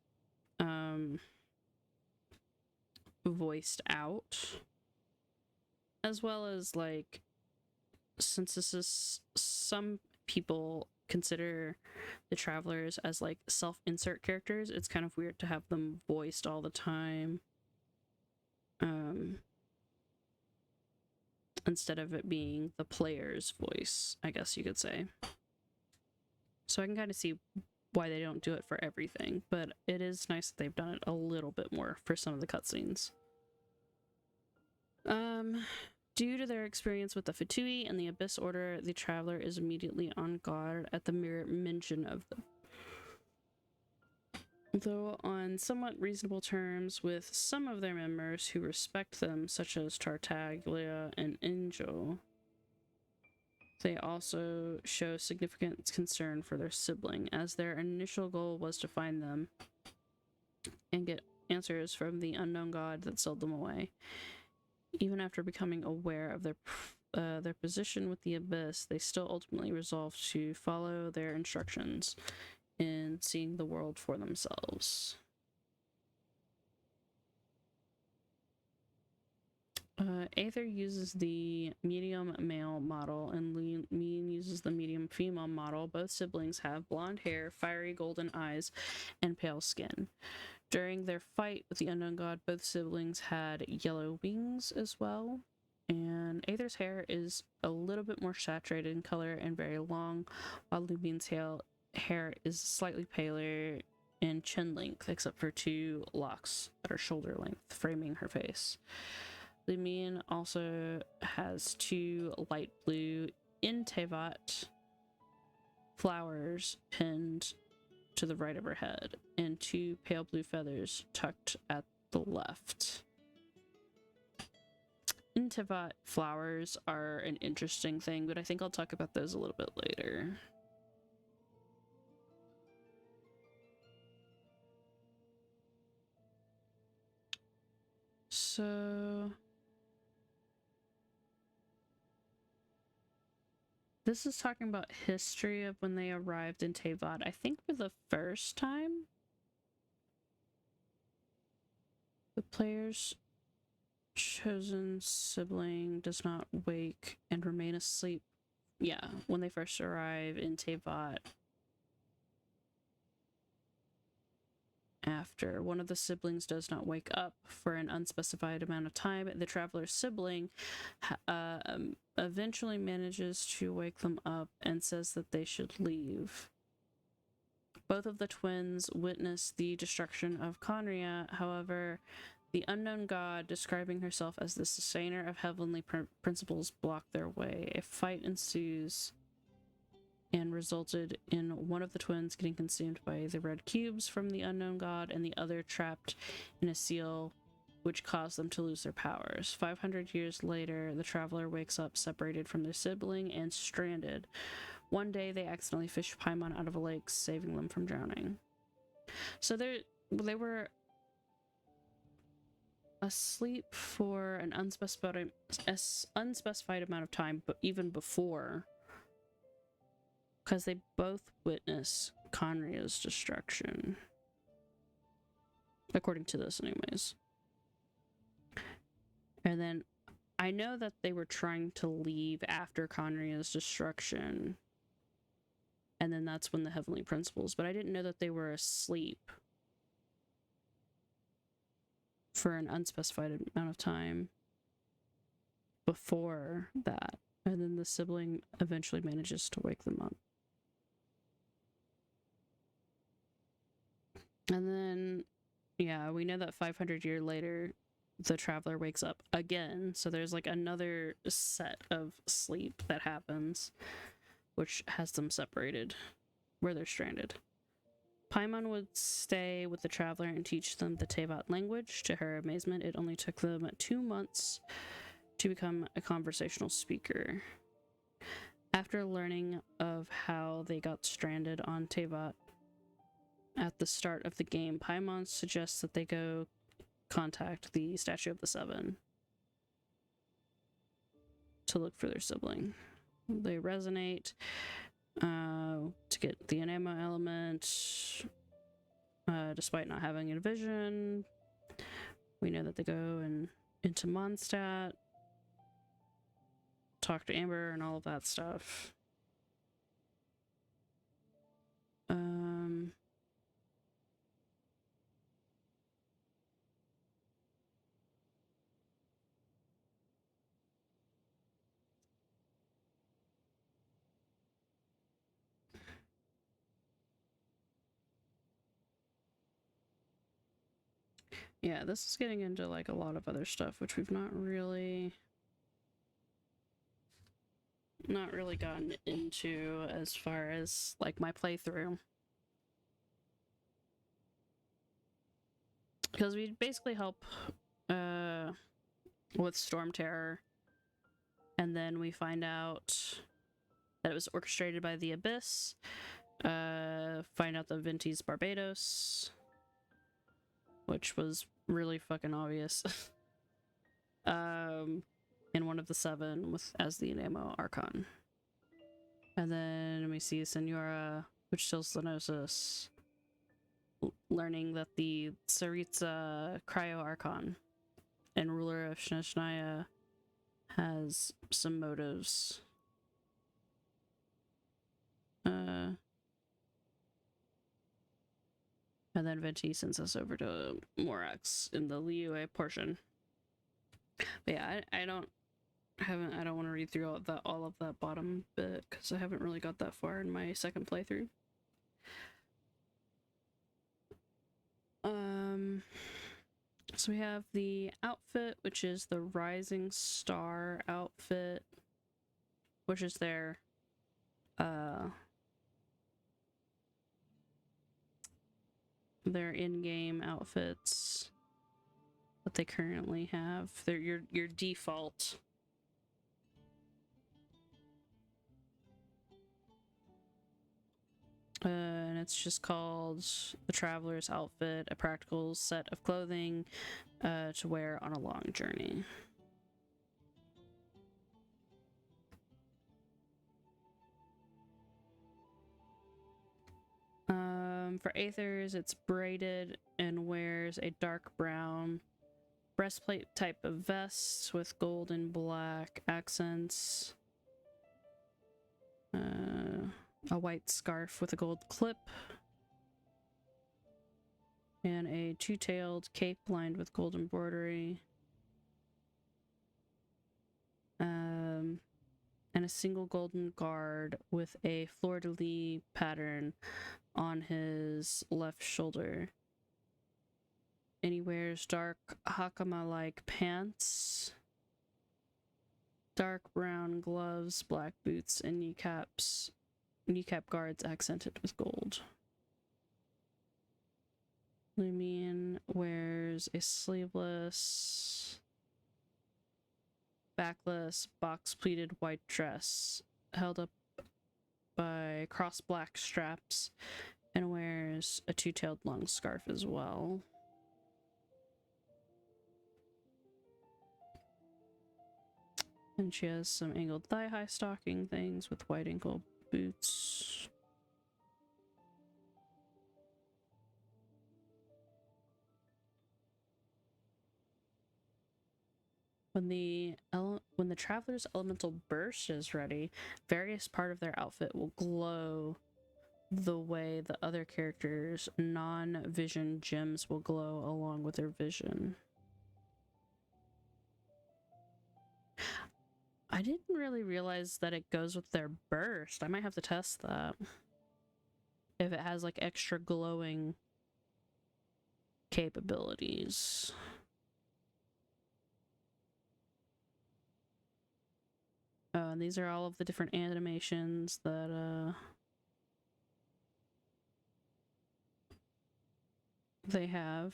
voiced out, as well as, like, since this is, some people consider the travelers as like self-insert characters, it's kind of weird to have them voiced all the time instead of it being the player's voice, I guess you could say. So I can kind of see why they don't do it for everything, but it is nice that they've done it a little bit more for some of the cutscenes. Due to their experience with the Fatui and the Abyss Order, the traveler is immediately on guard at the mere mention of them. Though on somewhat reasonable terms with some of their members who respect them, such as Tartaglia and Angel, they also show significant concern for their sibling, as their initial goal was to find them and get answers from the unknown god that sealed them away. Even after becoming aware of their position with the Abyss, they still ultimately resolved to follow their instructions in seeing the world for themselves. Aether uses the medium male model and Lean uses the medium female model. Both siblings have blonde hair, fiery golden eyes, and pale skin. During their fight with the unknown god, both siblings had yellow wings as well. And Aether's hair is a little bit more saturated in color and very long, while Lumine's hair is slightly paler and chin length, except for 2 locks that are shoulder length, framing her face. Lumine also has 2 light blue Teyvat flowers pinned to the right of her head, and 2 pale blue feathers tucked at the left. Teyvat flowers are an interesting thing, but I think I'll talk about those a little bit later. So this is talking about history of when they arrived in Teyvat. I think for the first time, the player's chosen sibling does not wake and remain asleep. Yeah, when they first arrive in Teyvat. After one of the siblings does not wake up for an unspecified amount of time, the traveler's sibling eventually manages to wake them up and says that they should leave. Both of the twins witness the destruction of Conria. However, the unknown god, describing herself as the sustainer of heavenly principles, block their way. A fight ensues and resulted in one of the twins getting consumed by the red cubes from the unknown god and the other trapped in a seal, which caused them to lose their powers. 500 years later, the traveler wakes up separated from their sibling and stranded. One day, they accidentally fish Paimon out of a lake, saving them from drowning. So they were asleep for an unspecified amount of time, but even before, because they both witness Conria's destruction. according to this anyways. And then I know that they were trying to leave after Conria's destruction, and then that's when the Heavenly Principles, but I didn't know that they were asleep for an unspecified amount of time before that, and then the sibling eventually manages to wake them up. And then, yeah, we know that 500 years later, the traveler wakes up again. So there's like another set of sleep that happens, which has them separated where they're stranded. Paimon would stay with the traveler and teach them the Teyvat language. To her amazement, it only took them 2 months to become a conversational speaker. After learning of how they got stranded on Teyvat at the start of the game, Paimon suggests that they go contact the Statue of the Seven to look for their sibling. They resonate to get the enamel element, despite not having a vision. We know that they go into Mondstadt, talk to Amber and all of that stuff. Yeah, this is getting into like a lot of other stuff, which we've not really gotten into as far as like my playthrough. Because we basically help with Storm Terror, and then we find out that it was orchestrated by the Abyss, find out that Venti's Barbados, which was really fucking obvious. In one of the 7 with as the Enamo Archon. And then we see Senora, which kills Stenosis, learning that the Tsaritsa Cryo Archon and ruler of Shnezhnaya has some motives. And then Venti sends us over to Morax in the Liyue portion. But yeah, I don't want to read through all of that bottom bit because I haven't really got that far in my second playthrough. So we have the outfit, which is the Rising Star outfit, which is their in-game outfits that they currently have. They're your default. And it's just called the Traveler's Outfit, a practical set of clothing to wear on a long journey. For Aethers, it's braided and wears a dark brown breastplate type of vest with gold and black accents. A white scarf with a gold clip. And a two-tailed cape lined with gold embroidery. And a single golden guard with a fleur-de-lis pattern on his left shoulder. And he wears dark hakama-like pants, dark brown gloves, black boots, and kneecap guards accented with gold. Lumion wears a sleeveless, backless, box-pleated white dress held up by cross black straps and wears a two-tailed long scarf as well. And she has some angled thigh-high stocking things with white ankle boots. When the traveler's elemental burst is ready, various part of their outfit will glow the way the other characters' non-vision gems will glow along with their vision. I didn't really realize that it goes with their burst. I might have to test that. If it has like extra glowing capabilities. And these are all of the different animations that they have.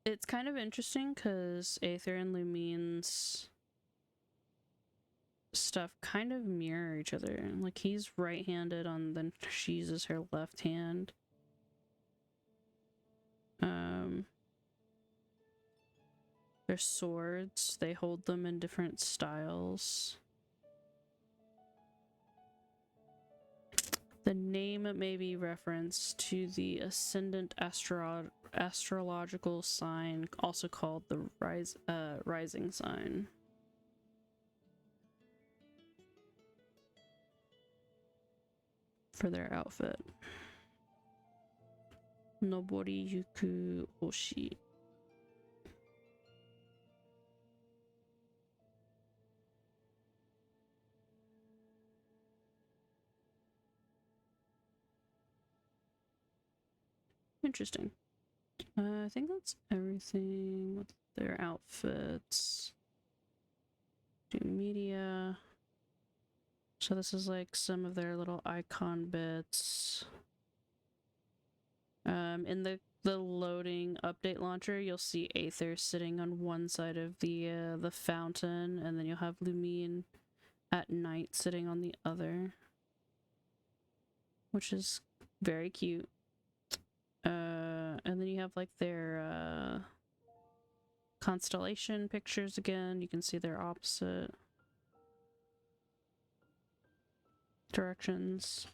It's kind of interesting because Aether and Lumine's stuff kind of mirror each other. Like, he's right-handed on, then she uses her left hand. Their swords, they hold them in different styles. The name may be reference to the ascendant astrological sign, also called the rising sign. For their outfit. Nobori Yuku Oshi. Interesting. I think that's everything with their outfits. Do media. So this is like some of their little icon bits. In the loading update launcher, you'll see Aether sitting on one side of the fountain, and then you'll have Lumine at night sitting on the other, which is very cute. And then you have like their constellation pictures again. You can see their opposite directions.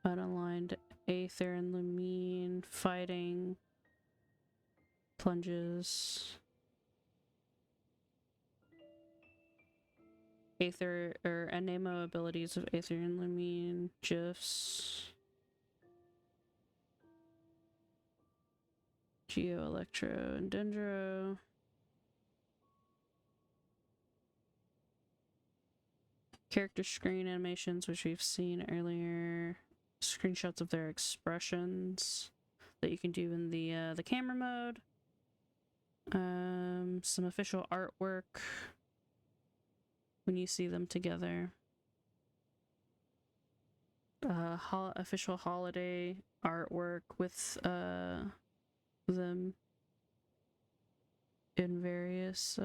Unaligned Aether and Lumine fighting. Plunges. Aether or Anemo abilities of Aether and Lumine, GIFs. Geo, Electro, and Dendro. Character screen animations, which we've seen earlier. Screenshots of their expressions that you can do in the camera mode. Some official artwork when you see them together. Official holiday artwork with them in various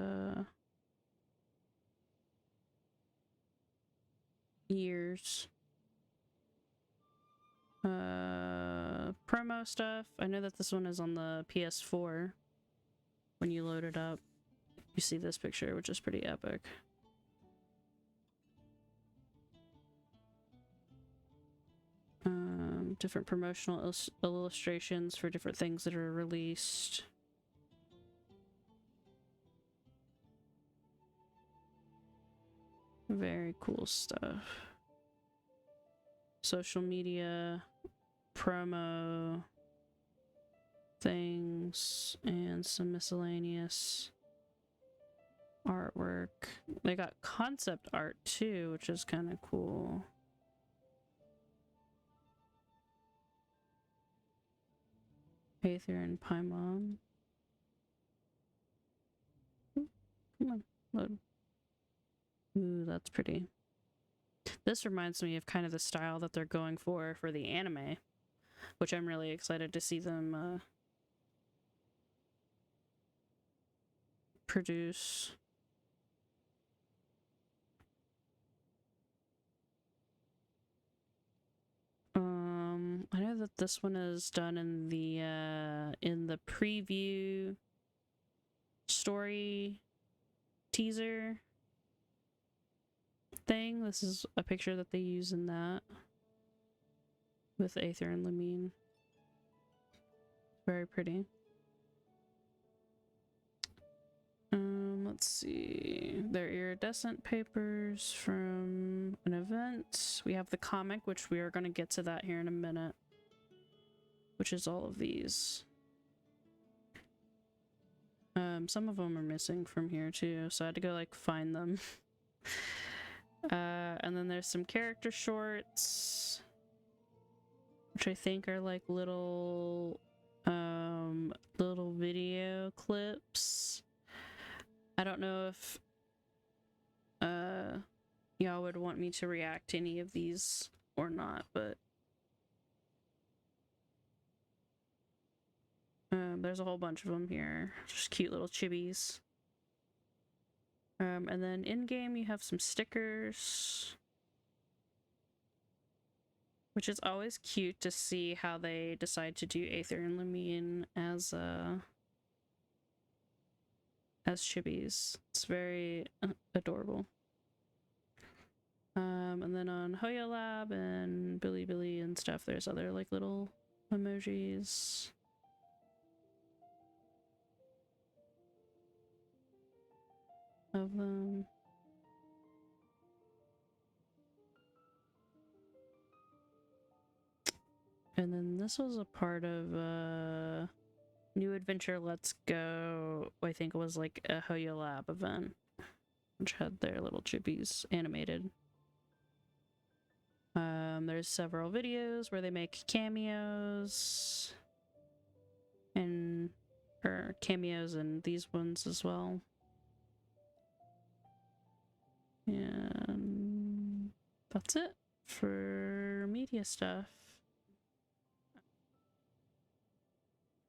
years. Promo stuff. I know that this one is on the PS4. When you load it up, you see this picture, which is pretty epic. Different promotional illustrations for different things that are released. Very cool stuff. Social media, promo things, and some miscellaneous artwork. They got concept art too, which is kind of cool. Aether and Paimon. Come on, load. Ooh, that's pretty. This reminds me of kind of the style that they're going for the anime, which I'm really excited to see them produce. I know that this one is done in the preview story teaser thing. This is a picture that they use in that. with Aether and Lamine. Very pretty. Let's see. They're iridescent papers from an event. We have the comic, which we are going to get to that here in a minute, which is all of these. Some of them are missing from here too, so I had to go like find them. And then there's some character shorts, which I think are like little video clips. I don't know if y'all would want me to react to any of these or not, but there's a whole bunch of them here. Just cute little chibis. And then in-game you have some stickers, which is always cute to see how they decide to do Aether and Lamine as chibis. It's very adorable. And then on Hoya Lab and Billy and stuff, there's other like little emojis. Of them. And then this was a part of New Adventure Let's Go. I think it was like a Hoya Lab event, which had their little chibis animated. There's several videos where they make cameos and cameos in these ones as well. And that's it for media stuff.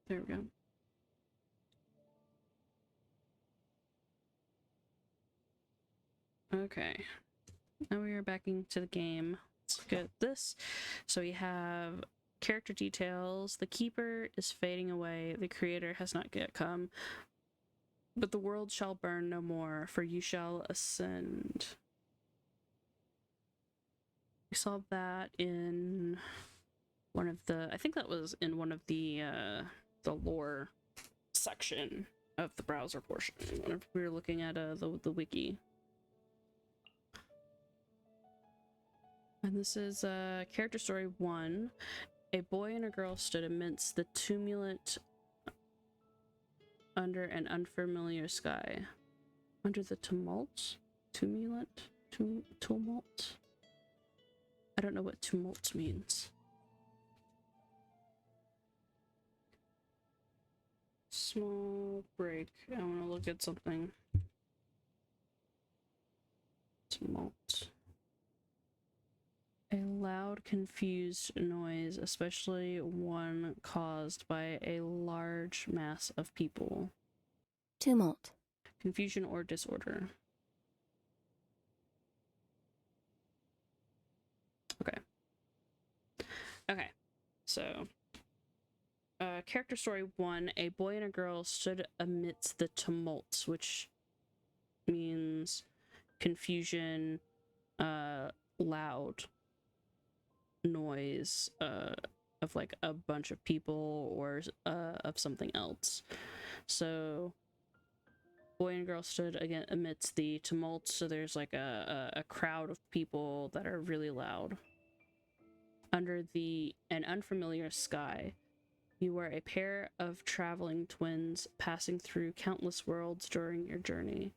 There we go. Okay, now we are back into the game. Let's look at this. So we have character details. The keeper is fading away. The creator has not yet come. But the world shall burn no more, for you shall ascend. We saw that in one of the, I think that was in one of the lore section of the browser portion, whenever we were looking at the wiki. And this is character story 1. A boy and a girl stood amidst the tumult under an unfamiliar sky. Under the tumult? Tumult? Tumult? I don't know what tumult means. Small break. I want to look at something. Tumult. A loud, confused noise, especially one caused by a large mass of people. Tumult. Confusion or disorder. Okay. So, character story 1, a boy and a girl stood amidst the tumult, which means confusion, loud noise of like a bunch of people or of something else. So boy and girl stood again amidst the tumult, so there's like a crowd of people that are really loud. Under an unfamiliar sky, you were a pair of traveling twins passing through countless worlds during your journey.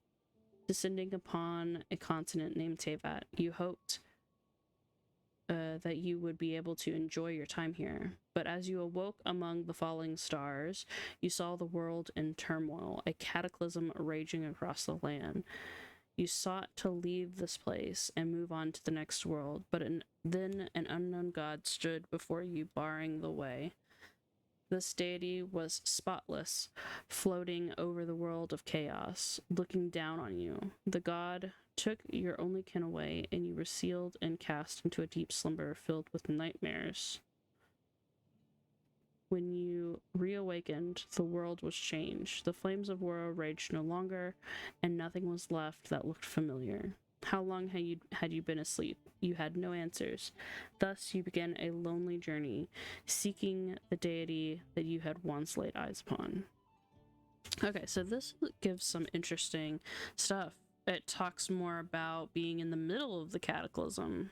Descending upon a continent named Teyvat, you hoped that you would be able to enjoy your time here. But as you awoke among the falling stars, you saw the world in turmoil, a cataclysm raging across the land. You sought to leave this place and move on to the next world, but then an unknown god stood before you, barring the way. This deity was spotless, floating over the world of chaos, looking down on you. The god took your only kin away, and you were sealed and cast into a deep slumber filled with nightmares. When you reawakened, the world was changed. The flames of war raged no longer, and nothing was left that looked familiar. How long had you been asleep? You had no answers. Thus you began a lonely journey, seeking the deity that you had once laid eyes upon. Okay, so this gives some interesting stuff. It talks more about being in the middle of the cataclysm.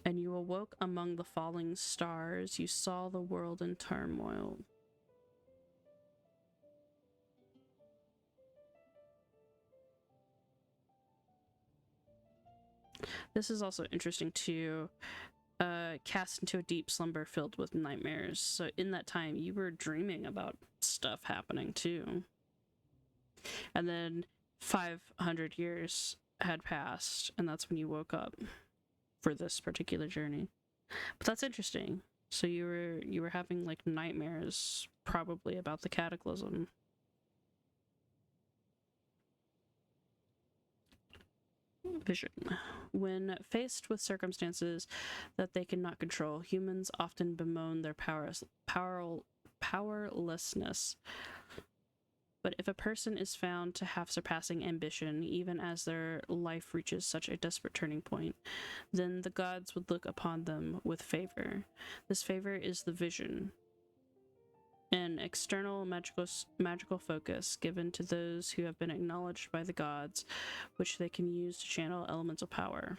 And you awoke among the falling stars. You saw the world in turmoil. This is also interesting too. Cast into a deep slumber filled with nightmares. So in that time, you were dreaming about stuff happening too. And then 500 years had passed, and that's when you woke up for this particular journey. But that's interesting. So you were having like nightmares, probably about the cataclysm. Vision. When faced with circumstances that they cannot control, humans often bemoan their powerlessness. But if a person is found to have surpassing ambition, even as their life reaches such a desperate turning point, then the gods would look upon them with favor. This favor is the vision, an external magical focus given to those who have been acknowledged by the gods, which they can use to channel elemental power.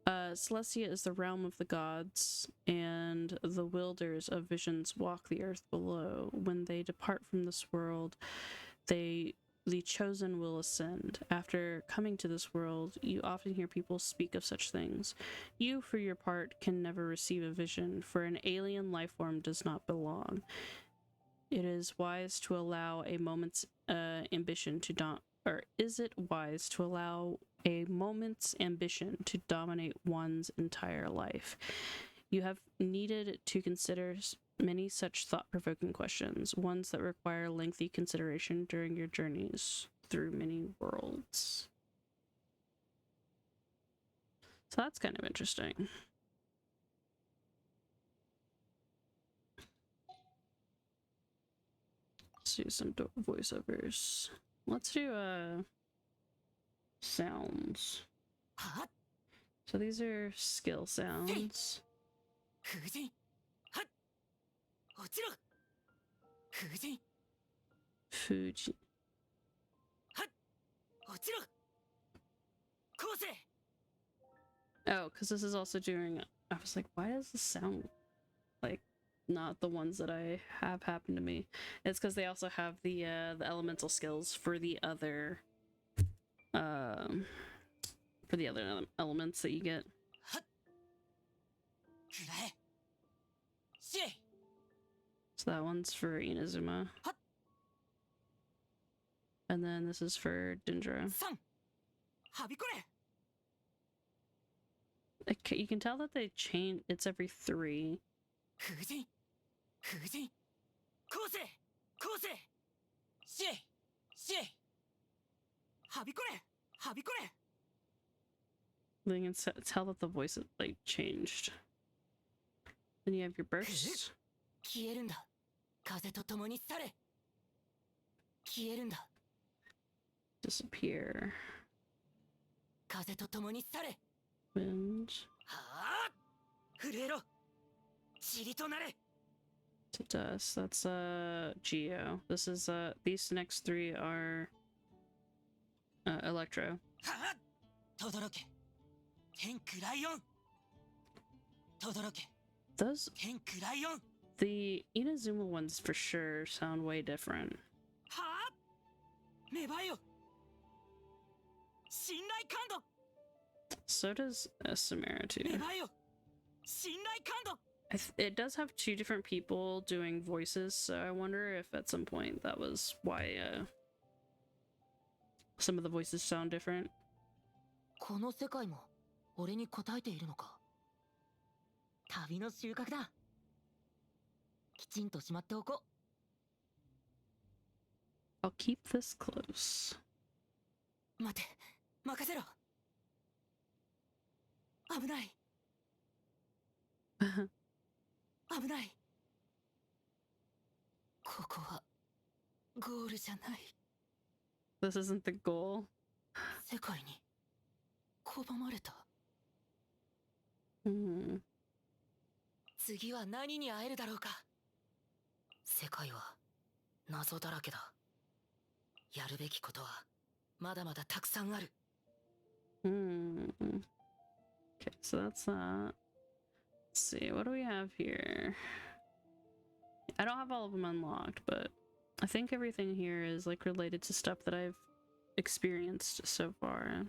Celestia is the realm of the gods, and the wielders of visions walk the earth below. When they depart from this world, the chosen will ascend. After coming to this world, you often hear people speak of such things. You, for your part, can never receive a vision, for an alien life form does not belong. It is wise to allow a moment's ambition to is it wise to allow a moment's ambition to dominate one's entire life? You have needed to consider many such thought-provoking questions, ones that require lengthy consideration during your journeys through many worlds. So that's kind of interesting. Let's do some voiceovers. Let's do sounds. So these are skill sounds. Fuji. Oh, because this is also doing. I was like, why does this sound like not the ones that I have happened to me? It's because they also have the elemental skills for the other elements that you get. So that one's for Inazuma. And then this is for Dindra. You can tell that they change. It's every 3. Then you can tell that the voice like changed. Then you have your bursts. Disappear. Wind. To dust. That's Geo. This is these next 3 are Electro. Those the Inazuma ones for sure sound way different. So does Samara too. It does have 2 different people doing voices, so I wonder if at some point that was why some of the voices sound different. I'll keep this close. ここはゴールじゃない。 This isn't the goal. 世界に拒まれた。次は何に会えるだろうか。世界は謎だらけだ。やるべきことはまだまだたくさんある。Okay, so that's that. Let's see, what do we have here? I don't have all of them unlocked, but I think everything here is like related to stuff that I've experienced so far.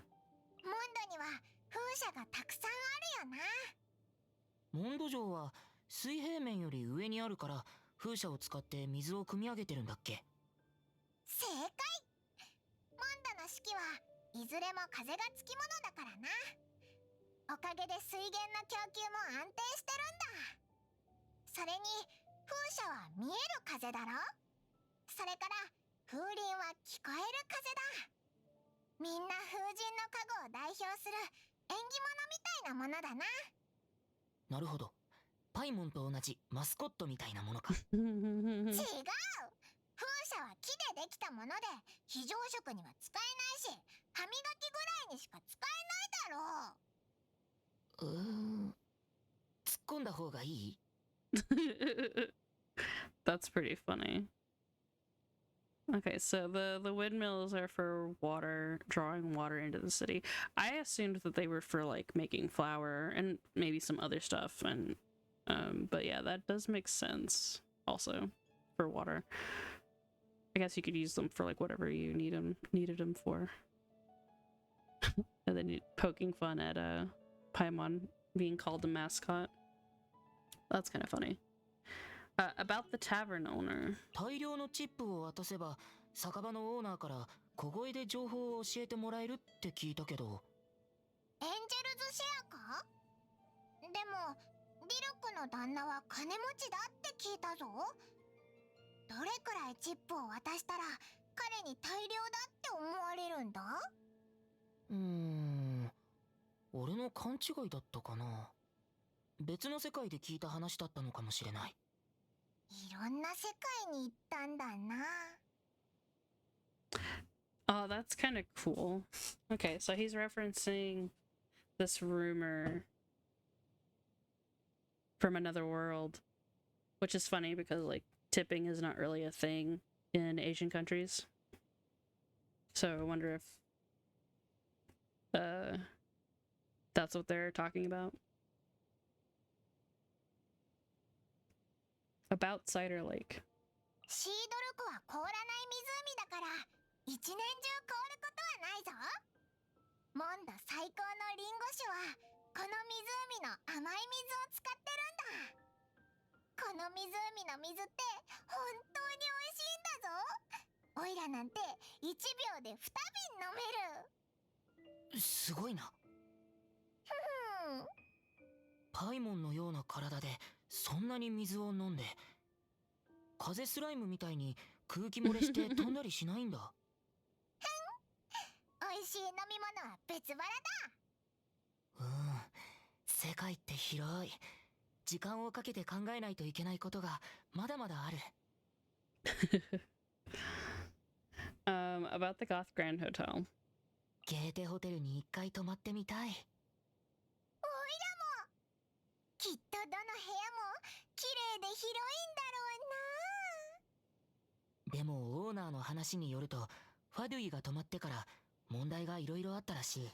モンドには風車がたくさんあるよな。モンド城は水平面より上にあるから風車を使って水を汲み上げてるんだっけ。正解。モンドの四季はいずれも風がつきものだからな。おかげで水源の供給も安定してるんだ。それに風車は見える風だろ。それから風鈴は聞こえる風だ。みんな風神の加護を代表する縁起物みたいなものだな。なるほど。パイモンと同じマスコットみたいなものか。違う。風車は木でできたもので非常食には使えないし、歯磨きぐらいにしか使えないだろう。突っ込んだ方がいい？ That's pretty funny. Okay, so the windmills are for water, drawing water into the city. I assumed that they were for like making flour and maybe some other stuff, and but yeah, that does make sense also for water. I guess you could use them for like whatever you needed them for. And then poking fun at Paimon being called a mascot. That's kind of funny. About the tavern owner. 大量のチップを渡せば酒場のオーナーから小声で情報を教えてもらえるって聞いたけど。エンジェルズシェアか？でもディルクの旦那は金持ちだって聞いたぞ。どれくらいチップを渡したら彼に大量だって思われるんだ？俺の勘違いだったかな。別の世界で聞いた話だったのかもしれない。いろんな世界に行ったんだな。Oh, that's kind of cool. Okay, so he's referencing this rumor from another world, which is funny because like tipping is not really a thing in Asian countries. So I wonder if that's what they're talking about. About Cider Lake. シードル湖は凍らない湖だから一年中凍ることはないぞ。モンド最高のリンゴ酒はこの湖の甘い水を使ってるんだ。この湖の水って本当に美味しいんだぞ。オイラなんて1秒で2瓶飲める。すごいな。パイモンのような体でそんなに水を飲んで、風スライムみたいに空気漏れして飛んだりしないんだ。美味しい飲み物は別腹だ。世界って広い。時間をかけて考えないといけないことがまだまだある。About the Goth Grand Hotel. ゲーテホテルに一回泊まってみたい。きっとどの部屋も綺麗で広いんだろうな。でもオーナーの話によると、ファドゥイが泊まってから問題がいろいろあったらしい。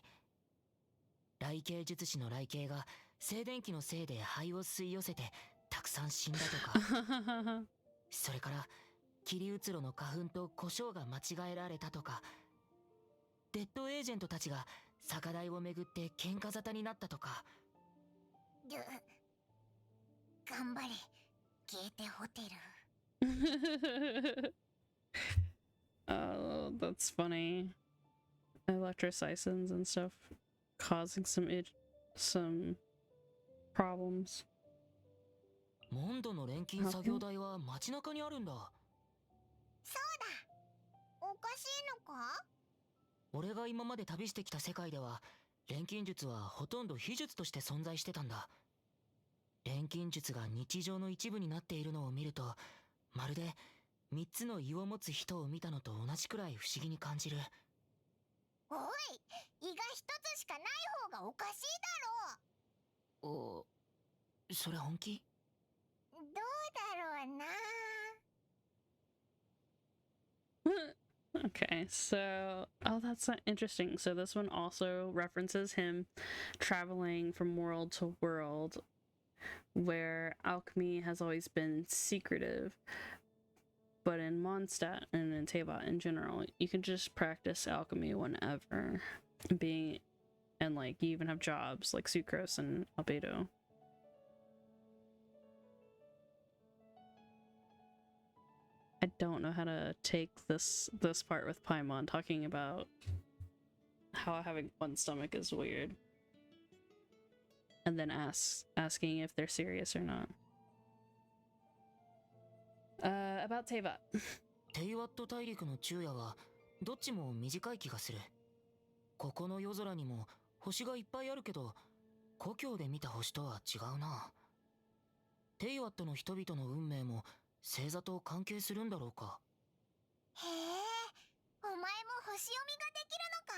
雷系術師の雷系が静電気のせいで灰を吸い寄せてたくさん死んだとかそれから霧うつろの花粉と胡椒が間違えられたとか、デッドエージェントたちが酒代をめぐって喧嘩沙汰になったとか。頑張れ、ゲーテホテル。Oh, that's funny. Electrosysons and stuff causing some problems. モンドの錬金作業台は街中にあるんだ。そうだ。おかしいのか？俺が今まで旅してきた世界では錬金術はほとんど秘術として存在してたんだ。錬金術が日常の一部になっているのを見ると、まるで3つの胃を持つ人を見たのと同じくらい不思議に感じる。おい、胃が一つしかない方がおかしいだろお、それ本気？う。どうだろうな。Okay, so that's interesting. So this one also references him traveling from world to world, where alchemy has always been secretive. But in Mondstadt and in Teyvat in general, you can just practice alchemy whenever. And like you even have jobs like Sucrose and Albedo. I don't know how to take this part with Paimon talking about how having one stomach is weird, and then asking if they're serious or not. About Teyvat. テイワット大陸の昼夜はどっちも短い気がする。ここの夜空にも星がいっぱいあるけど、故郷で見た星とは違うな。テイワットの人々の運命も星座と関係するんだろうか。へえ、お前も星読みができるのか？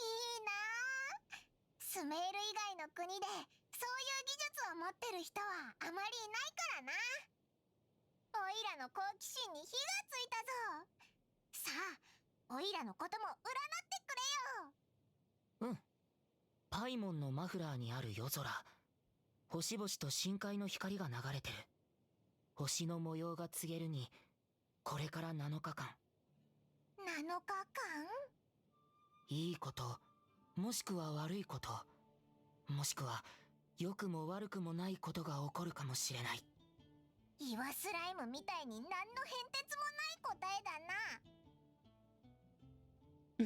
いいなあ。スメール以外の国でそういう技術を持ってる人はあまりいないからな。オイラの好奇心に火がついたぞ。さあ、オイラのことも占ってくれよ。うん。パイモンのマフラーにある夜空、星々と深海の光が流れてる。星の模様が告げるに、これから7日間。7日間？いいこと、もしくは悪いこと、もしくは良くも悪くもないことが起こるかもしれない。岩スライムみたいに何の変哲もない答え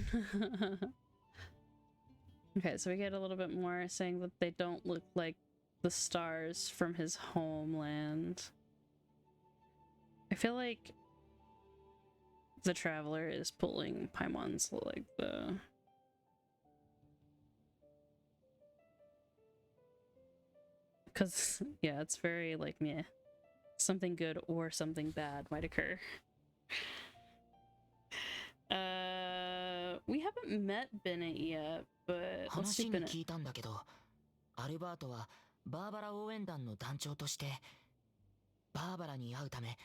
だな。Okay, so we get a little bit more saying that they don't look like the stars from his homeland. I feel like the traveler is pulling Paimon's like the... Because, yeah, it's very like, meh. Something good or something bad might occur. We haven't met Bennett yet, but let's see 話に Bennett. 聞いたんだけど、アルバートはバーバラ応援団の団長として、バーバラに会うため、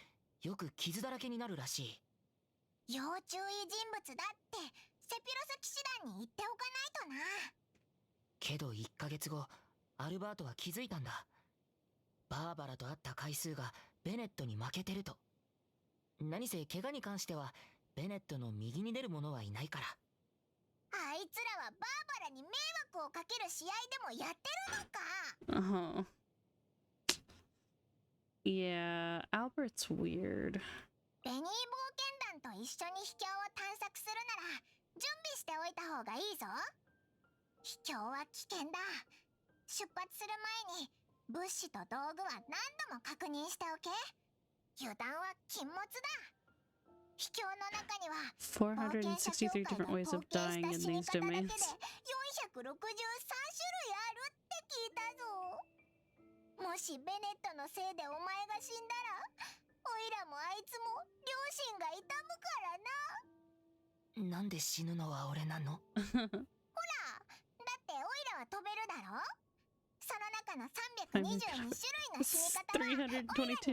よく傷だらけになるらしい。要注意人物だってセピロス騎士団に言っておかないとな。けど1ヶ月後、アルバートは気づいたんだ。バーバラと会った回数がベネットに負けてると。何せ怪我に関してはベネットの右に出る者はいないから。あいつらはバーバラに迷惑をかける試合でもやってるのか。Yeah, Albert's weird. ベニー冒険団と一緒に秘境を探索するなら準備しておいた方がいいぞ。秘境は危険だ。出発する前に物資と道具は何度も確認しておけ。油断は禁物だ。秘境の中には463 different ways of dying in these domains. 463種類あるって聞いたぞ。もしベネットのせいでお前が死んだら、オイラもあいつも両親が痛むからな。なんで死ぬのは俺なの？ほら、だってオイラは飛べるだろ。その中の322種類の死に方はオイラには効かないんだ。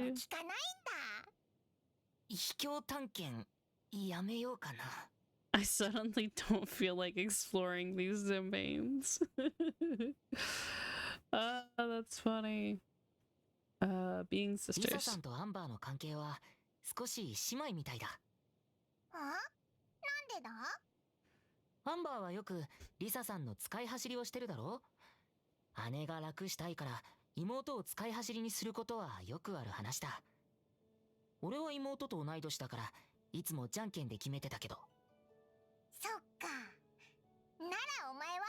秘境探検やめようかな。I suddenly don't feel like exploring these domains. That's funny. Being リサ sisters. さんとアンバーの関係は少し姉妹みたいだ。あ？なんでだ？アンバーはよくリサさんの使い走りをしてるだろ。姉が楽したいから妹を使い走りにすることはよくある話だ。俺は妹と同い年だからいつもじゃんけんで決めてたけど。そっか。ならお前は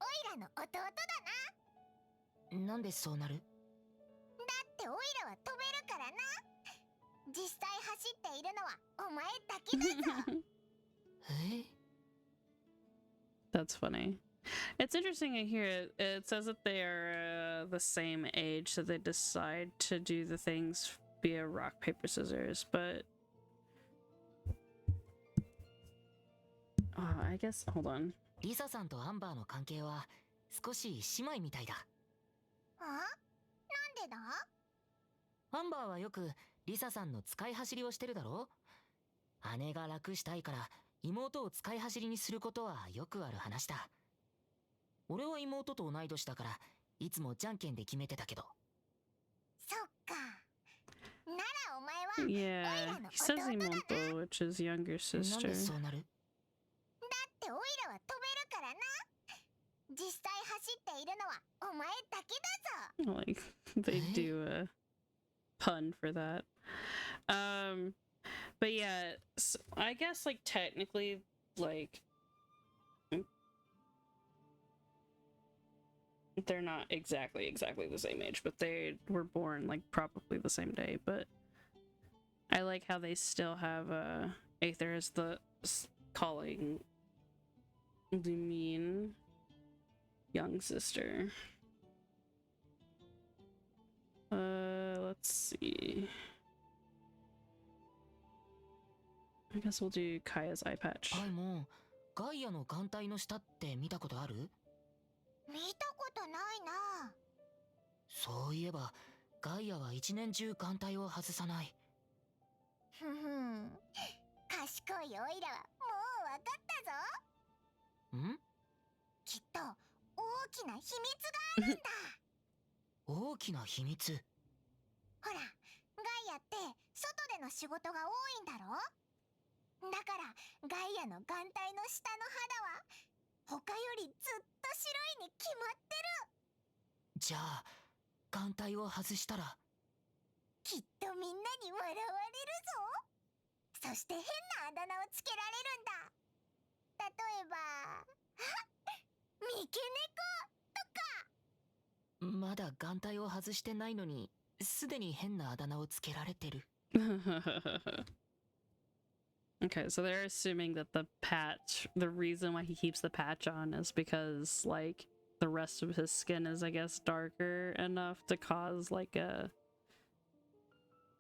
オイラの弟だな。なんでそうなる？だってオイラは飛べるからな。実際走っているのはお前だけだぞ。え？ That's funny. It's interesting to hear it says that they are the same age, so they decide to do the things via rock, paper, scissors, but I guess, hold on. リサさんとアンバーの関係は少し姉妹みたいだ。なんでだ？アンバーはよくリサさんの使い走りをしてるだろ。姉が楽したいから妹を使い走りにすることはよくある話だ。俺は妹と同い年だからいつもじゃんけんで決めてたけど。そっか。ならお前は Yeah, he says Imoto, which is younger なんで sister. そうなる？ってオイラは飛べるからな。実際走っているのはお前だけだぞ。Like, they do a pun for that. But yeah, so I guess, like, technically, like, they're not exactly the same age, but they were born, like, probably the same day. But I like how they still have Aether as the calling the mean young sister. Let's see. I guess we'll do Kaya's eye patch. パイモン、ガイアの眼帯の下って見たことある？見たことないな。そういえばガイアは一年中眼帯を外さない。ふふん。賢いオイラはもう分かったぞ。ん？きっと大きな秘密があるんだ。大きな秘密。ほら、ガイアって外での仕事が多いんだろ？だからガイアの眼帯の下の肌は他よりずっと白いに決まってる。じゃあ眼帯を外したらきっとみんなに笑われるぞ。そして変なあだ名をつけられるんだ。例えば三毛猫とか。まだ眼帯を外してないのにすでに変なあだ名をつけられてる。Okay, so they're assuming that the reason why he keeps the patch on is because, like, the rest of his skin is, I guess, darker enough to cause, like, a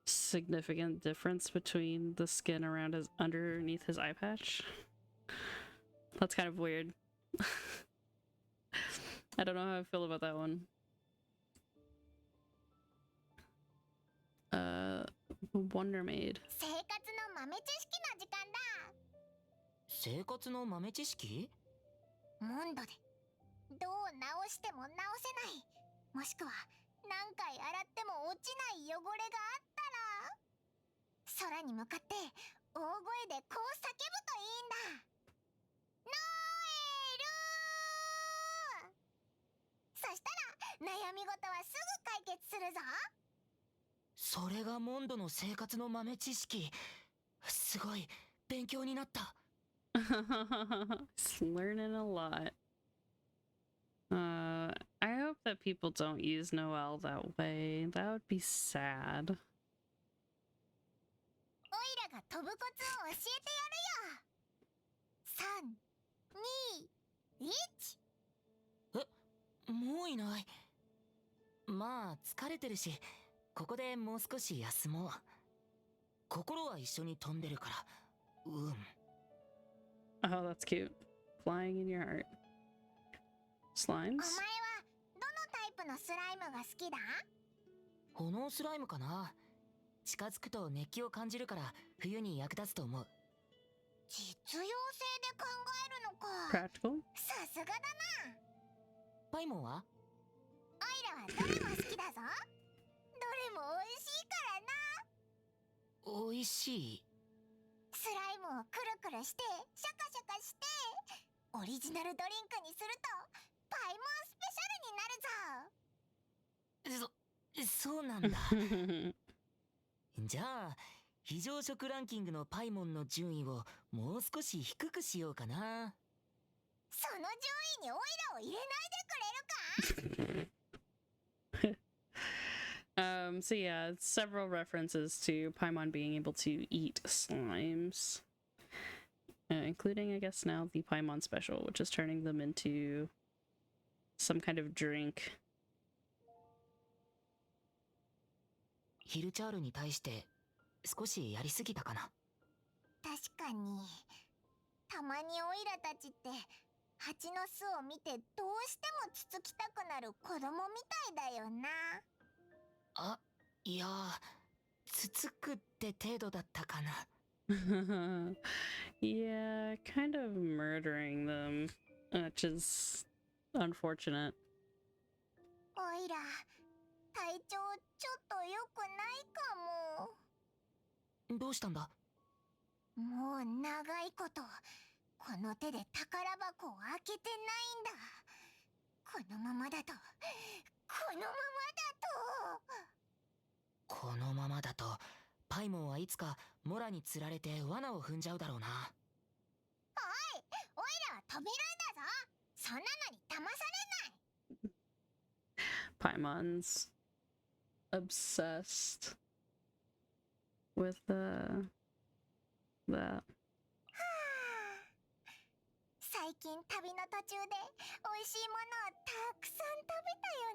significant difference between the skin underneath his eye patch. That's kind of weird. I don't know how I feel about that one. Wonder Maid. 生活の豆知識の時間だ。生活の豆知識？モンドでどう直しても直せない、もしくは何回洗っても落ちない汚れがあったら、空に向かって大声でこう叫ぶといいんだ。ノエルー。そしたら悩み事はすぐ解決するぞ。それがモンドの生活の豆知識。すごい勉強になった。Just learning a lot. I hope that people don't use Noel that way. That would be sad. オイラが飛ぶコツを教えてやるよ。3、2、1。もういない。まあ疲れてるしここでもう少し休もう。心は一緒に飛んでるから。Oh, that's cute. Flying in your heart. お前は Slimes? どのタイプのスライムが好きだ？炎スライムかな。近づくと熱気を感じるから冬に役立つと思う。実用性で考えるのか。 Practical? さすがだな。パイモンは？オイラはどれも好きだぞ。どれも美味しいからな。おいしい。スライムをくるくるしてシャカシャカしてオリジナルドリンクにするとパイモンスペシャルになるぞ。そうなんだ。じゃあ非常食ランキングのパイモンの順位をもう少し低くしようかな。その順位にオイラを入れないでくれるか。So yeah, several references to Paimon being able to eat slimes. Including, I guess, now the Paimon special, which is turning them into some kind of drink. ヒルチャールに対して少しやりすぎたかな。確かにたたまにオイラたちって蜂の巣を見てどうしてもつつきたくなる子供みたいだよな。あ、いや、つつくって程度だったかな。Yeah, kind of murdering them, which is unfortunate. オイラ、体調ちょっと良くないかも。どうしたんだ？もう長いことこの手で宝箱を開けてないんだ。このままだと、このままだと、パイモンはいつかモラに釣られて罠を踏んじゃうだろうな。オイラは飛べるんだぞ。そんなのに騙さ Paimon's obsessed with that. れない。最近旅の途中で美味しいものをたくさん食べたよ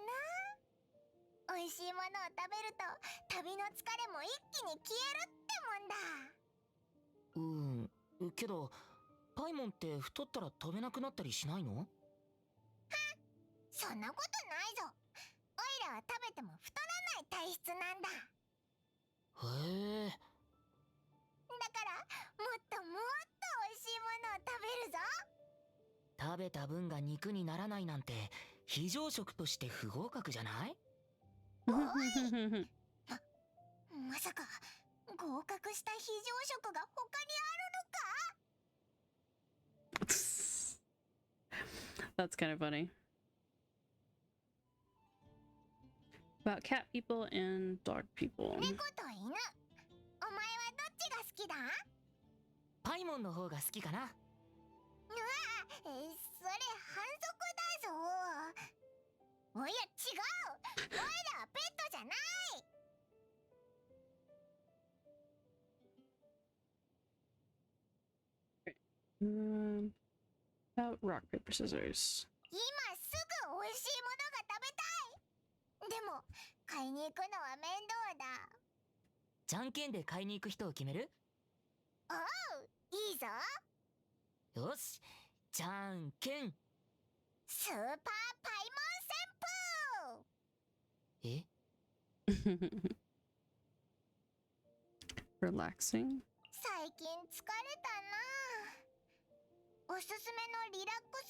な。美味しいものを食べると旅の疲れも一気に消えるってもんだ。けど、パイモンって太ったら飛べなくなったりしないの？そんなことないぞ。オイラは食べても太らない体質なんだ。へえ。だからもっともっと美味しいものを食べるぞ。食べた分が肉にならないなんて非常食として不合格じゃない？まさか合格した非常食が他にあるのか？ That's kind of funny. About cat people and dog people. 猫と犬、お前はどっちが好きだ？パイモンの方が好きかな。それ反則だぞ。おや違う、オイラはペットじゃない。About rock, paper, scissors. 今すぐ美味しいものが食べたい。でも買いに行くのは面倒だ。じゃんけんで買いに行く人を決める？おう、いいぞ。よし、じゃんけん。スーパーパイモン旋風。え？ Relaxing. 最近疲れたな。おすすめのリラックス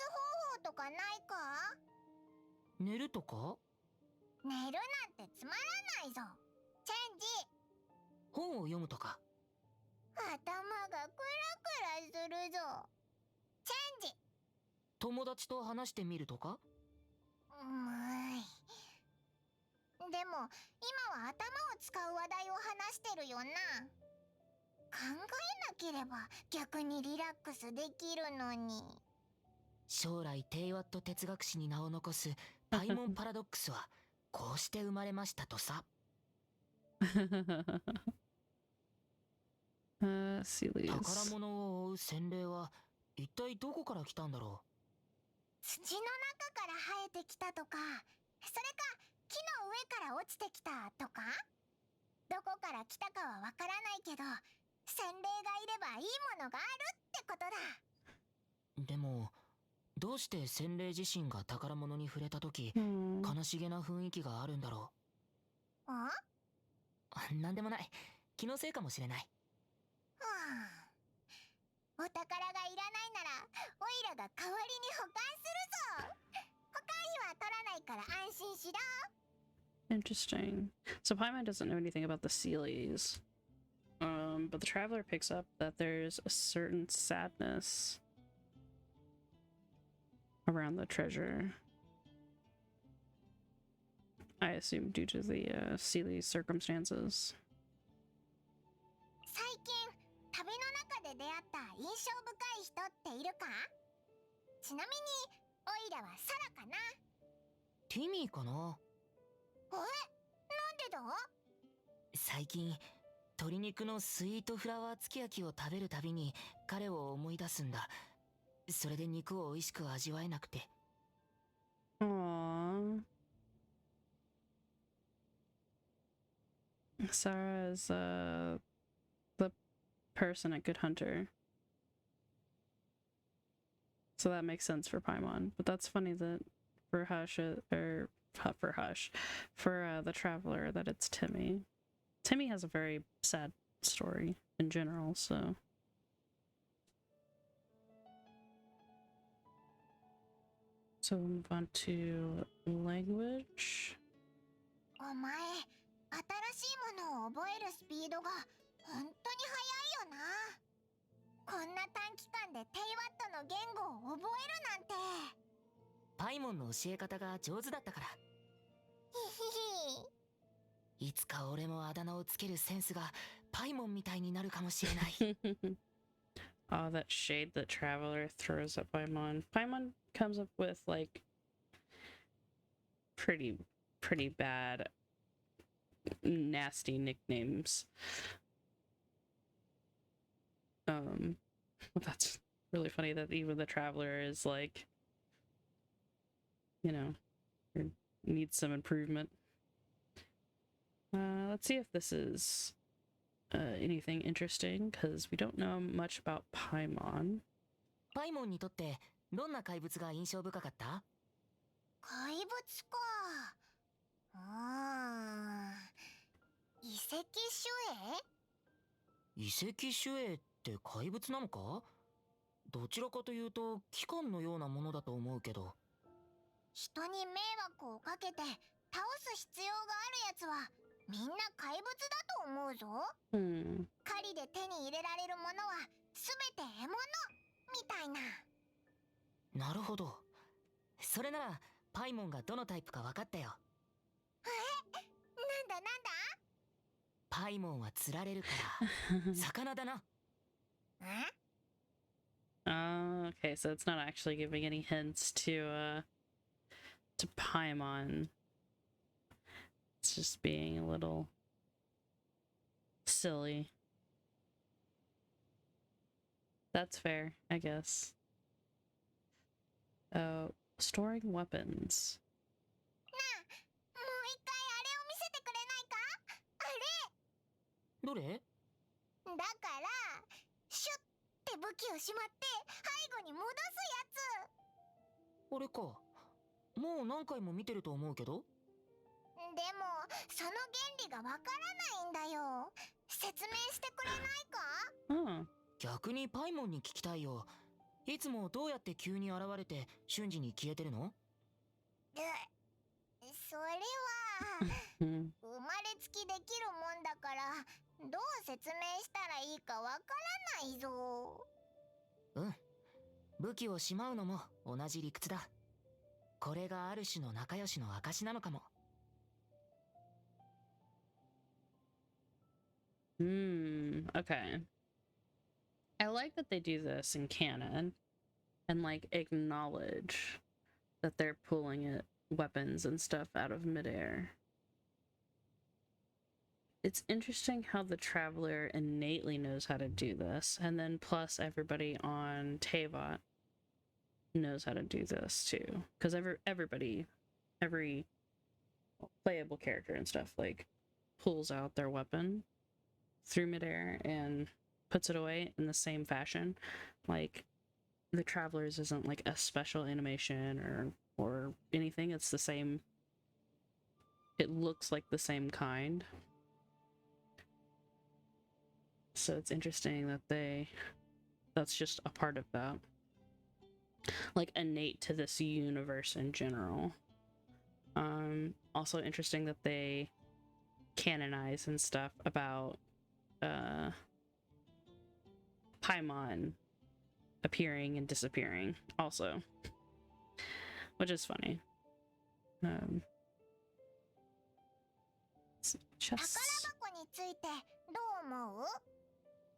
方法とかないか？寝るとか？寝るなんてつまらないぞ。チェンジ。本を読むとか？頭がクラクラするぞ。チェンジ。友達と話してみるとか？でも今は頭を使う話題を話してるよな。考えなければ逆にリラックスできるのに。将来テイワット哲学史に名を残すパイモンパラドックスはこうして生まれましたとさ。Sealies. 宝物を追う洗礼は一体どこから来たんだろ土の中から生えてきたとか、それか木の上から落ちてきたとか。どこから来たかはわからないけど、洗礼がいればいいものがあるってことだ。う。でもどうして洗礼自身が宝物に触れた時、 Hmm. 悲しげな雰囲気があるんだろう。なんでもない。気のせいかもしれない。お宝がいらないならオイラが代わりに保管するぞ。保管費は取らないから安心しろ。 Interesting. So Paimon doesn't know anything about the Sealies. But the traveler picks up that there's a certain sadness around the treasure. I assume due to the Sealies' circumstances. 最近旅の中で出会った印象深い人っているか？ちなみにオイラはサラかな。ティミーかな。なんでだ？最近鶏肉のスイートフラワーつき焼きを食べるたびに彼を思い出すんだ。それで肉を美味しく味わえなくて。 Aww. Sarah is the person at Good Hunter. So that makes sense for Paimon. But that's funny that for Hush, or for Hush, for the Traveler, that it's Timmy. Timmy has a very sad story in general, so. So we'll move on to language. お前、新しいものを覚えるスピードが本当に速いよな。こんな短期間でテイワットの言語を覚えるなんて。パイモンの教え方が上手だったから。ひひひ。いつか俺もあだ名をつけるセンスがパイモンみたいになるかもしれない。Oh, that shade that Traveler throws at Paimon. Paimon comes up with like pretty bad, nasty nicknames. That's really funny that even the Traveler is like, you know, needs some improvement. Let's see if this is anything interesting, because we don't know much about Paimon. パイモンにとってどんな怪物が印象深かった？怪物か。遺跡遺跡守衛って怪物なのか？どちらかというと機関のようなものだと思うけど。人に迷惑をかけて倒す必要があるやつはみんな怪物だと思うぞ。狩りで手に入れられるものは全て獲物みたいな。なるほど。それならパイモンがどのタイプか分かったよ。なんだパイモンは釣られるから魚だな。Okay, so it's not actually giving any hints to Paimon. It's just being a little silly. That's fair, I guess. Storing weapons. なあ、もう一回あれを見せてくれないか？あれ。どれ？だからシュッって武器をしまって背後に戻すやつ。俺か。もう何回も見てると思うけど。でもその原理がわからないんだよ。説明してくれないか？逆にパイモンに聞きたいよ。いつもどうやって急に現れて瞬時に消えてるの？それは生まれつきできるもんだからどう説明したらいいかわからないぞ。武器をしまうのも同じ理屈だ。これがある種の仲良しの証なのかも。Okay. I like that they do this in canon and like acknowledge that they're pulling weapons and stuff out of midair. It's interesting how the Traveler innately knows how to do this, and then plus everybody on Teyvat knows how to do this too. Because every playable character and stuff like pulls out their weapon through midair and puts it away in the same fashion. Like the Traveler's isn't like a special animation or anything. It's the same. It looks like the same kind. So it's interesting that that's just a part of that. Like innate to this universe in general. Also interesting that they canonize and stuff about Paimon appearing and disappearing also, which is funny.宝箱についてどう思う？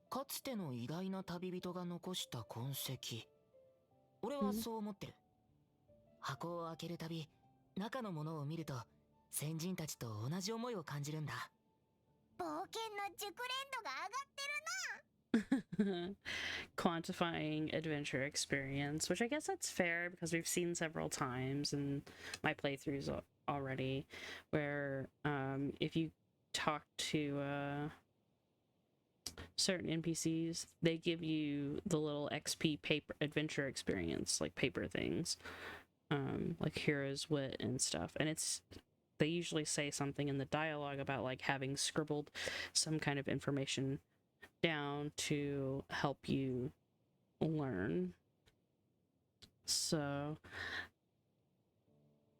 かつての偉大な旅人が残した痕跡。俺はそう思ってる。箱を開けるたび中のものを見ると先人たちと同じ思いを感じるんだ。冒険の熟練度が上がってるな。Quantifying adventure experience, which I guess that's fair because we've seen several times in my playthroughs already, where if you talk to certain NPCs, they give you the little XP paper adventure experience, like paper things, like hero's wit and stuff. And they usually say something in the dialogue about like having scribbled some kind of information down to help you learn. So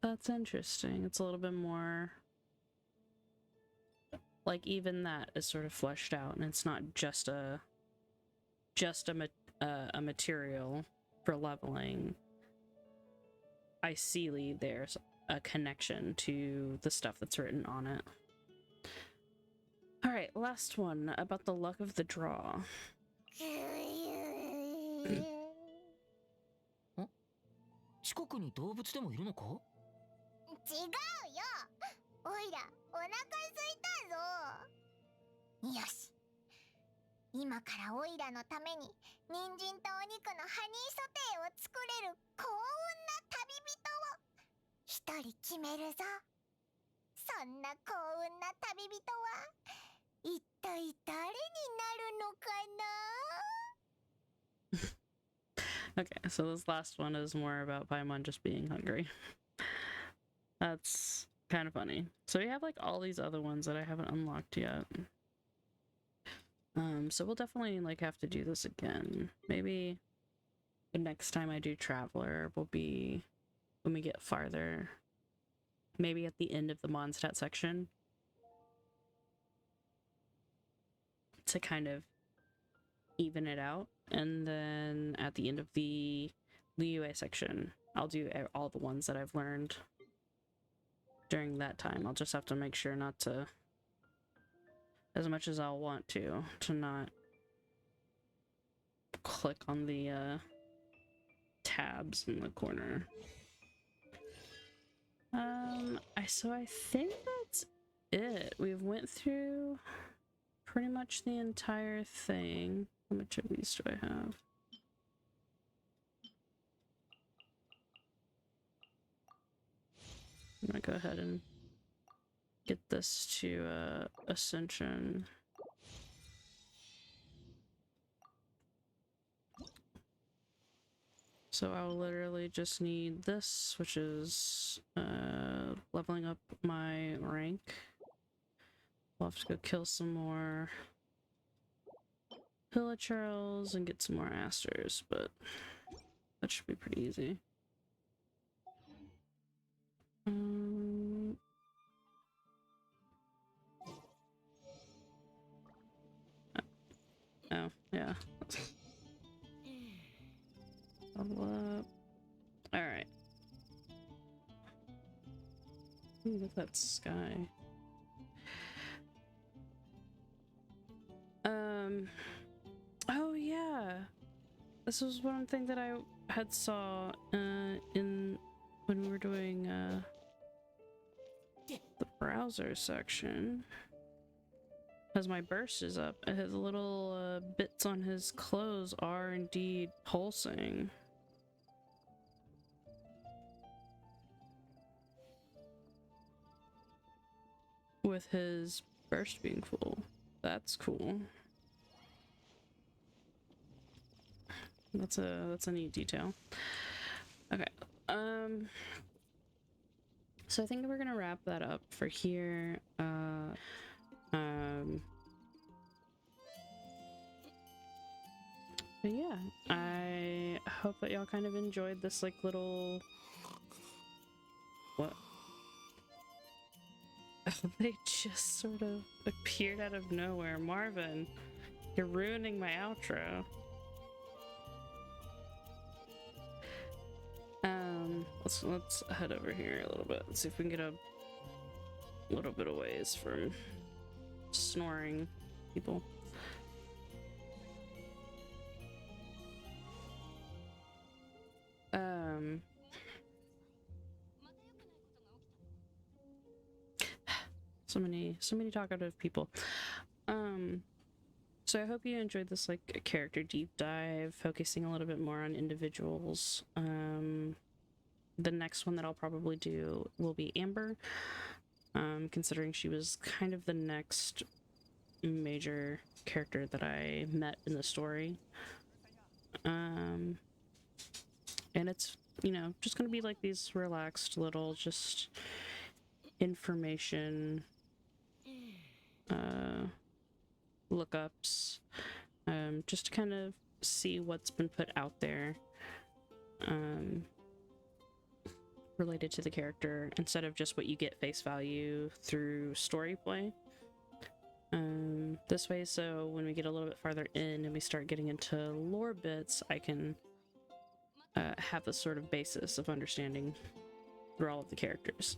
that's interesting. It's a little bit more like, even that is sort of fleshed out, and it's not just a material for leveling. I see there's a connection to the stuff that's written on it. All right, last one about the luck of the draw. 近くに動物でもいるのか？違うよ。おいらお腹すいたぞ。よし。今からおいらのために人参とお肉のハニーソテーを作れる幸運な旅人を一人決めるぞ。そんな幸運な旅人は一体誰になるのかな？ Okay, so this last one is more about Paimon just being hungry. That's kind of funny. So we have like all these other ones that I haven't unlocked yet. So we'll definitely like have to do this again. Maybe the next time I do Traveler will be when we get farther. Maybe at the end of the Mondstadt section. To kind of even it out. And then at the end of the Liyue section, I'll do all the ones that I've learned during that time. I'll just have to make sure not to, as much as I'll want to not click on the tabs in the corner. So I think that's it. We've went through pretty much the entire thing. How much of these do I have? I'm gonna go ahead and get this to Ascension. So I'll literally just need this, which is leveling up my rank. We'll have to go kill some more Pillagers and get some more Asters, but that should be pretty easy. Oh, yeah. Level up. Alright. Look at that sky. Oh yeah. This was one thing that I had saw in when we were doing the browser section. As my burst is up, his little bits on his clothes are indeed pulsing. With his burst being full. That's cool. That's a neat detail. Okay. So I think we're gonna wrap that up for here. But yeah, I hope that y'all kind of enjoyed this like little what? They just sort of appeared out of nowhere. Marvin, you're ruining my outro. Let's head over here a little bit. Let's see if we can get a little bit of ways from snoring people. So many talkative people. So I hope you enjoyed this like character deep dive, focusing a little bit more on individuals. The next one that I'll probably do will be Amber, considering she was kind of the next major character that I met in the story. And it's, you know, just gonna be like these relaxed little just information lookups, just to kind of see what's been put out there related to the character instead of just what you get face value through story play. This way, so when we get a little bit farther in and we start getting into lore bits, I can have this sort of basis of understanding through all of the characters.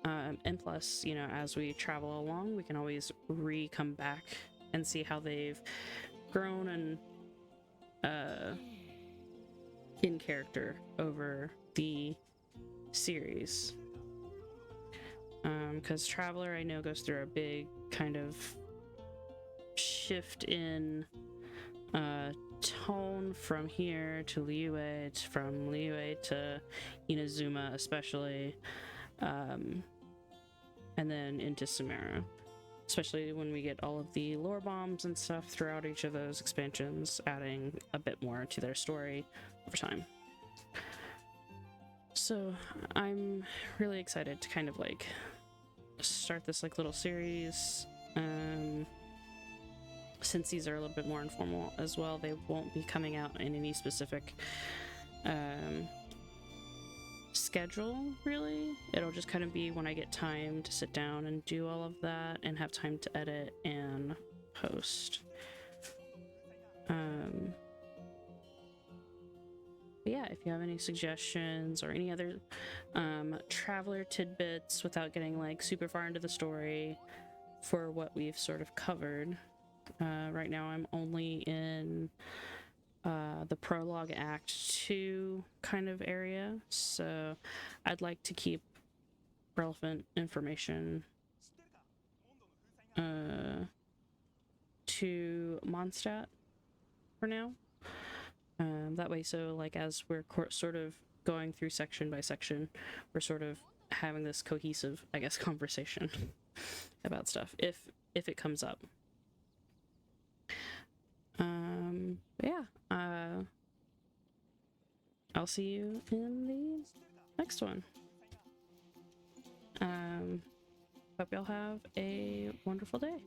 And plus, you know, as we travel along, we can always come back and see how they've grown and in character over the series. Because Traveler, I know, goes through a big kind of shift in tone from here to Liyue, from Liyue to Inazuma especially, and then into Sumeru, especially when we get all of the lore bombs and stuff throughout each of those expansions, adding a bit more to their story over time. So I'm really excited to kind of like start this like little series. Since these are a little bit more informal as well, they won't be coming out in any specific schedule, really. It'll just kind of be when I get time to sit down and do all of that and have time to edit and post. But yeah, if you have any suggestions or any other Traveler tidbits without getting like super far into the story for what we've sort of covered. Right now I'm only in the prologue act 2 kind of area, so I'd like to keep relevant information to Mondstadt for now. That way, so like as we're sort of going through section by section, we're sort of having this cohesive, I guess, conversation about stuff if it comes up. Yeah, I'll see you in the next one. Hope y'all have a wonderful day.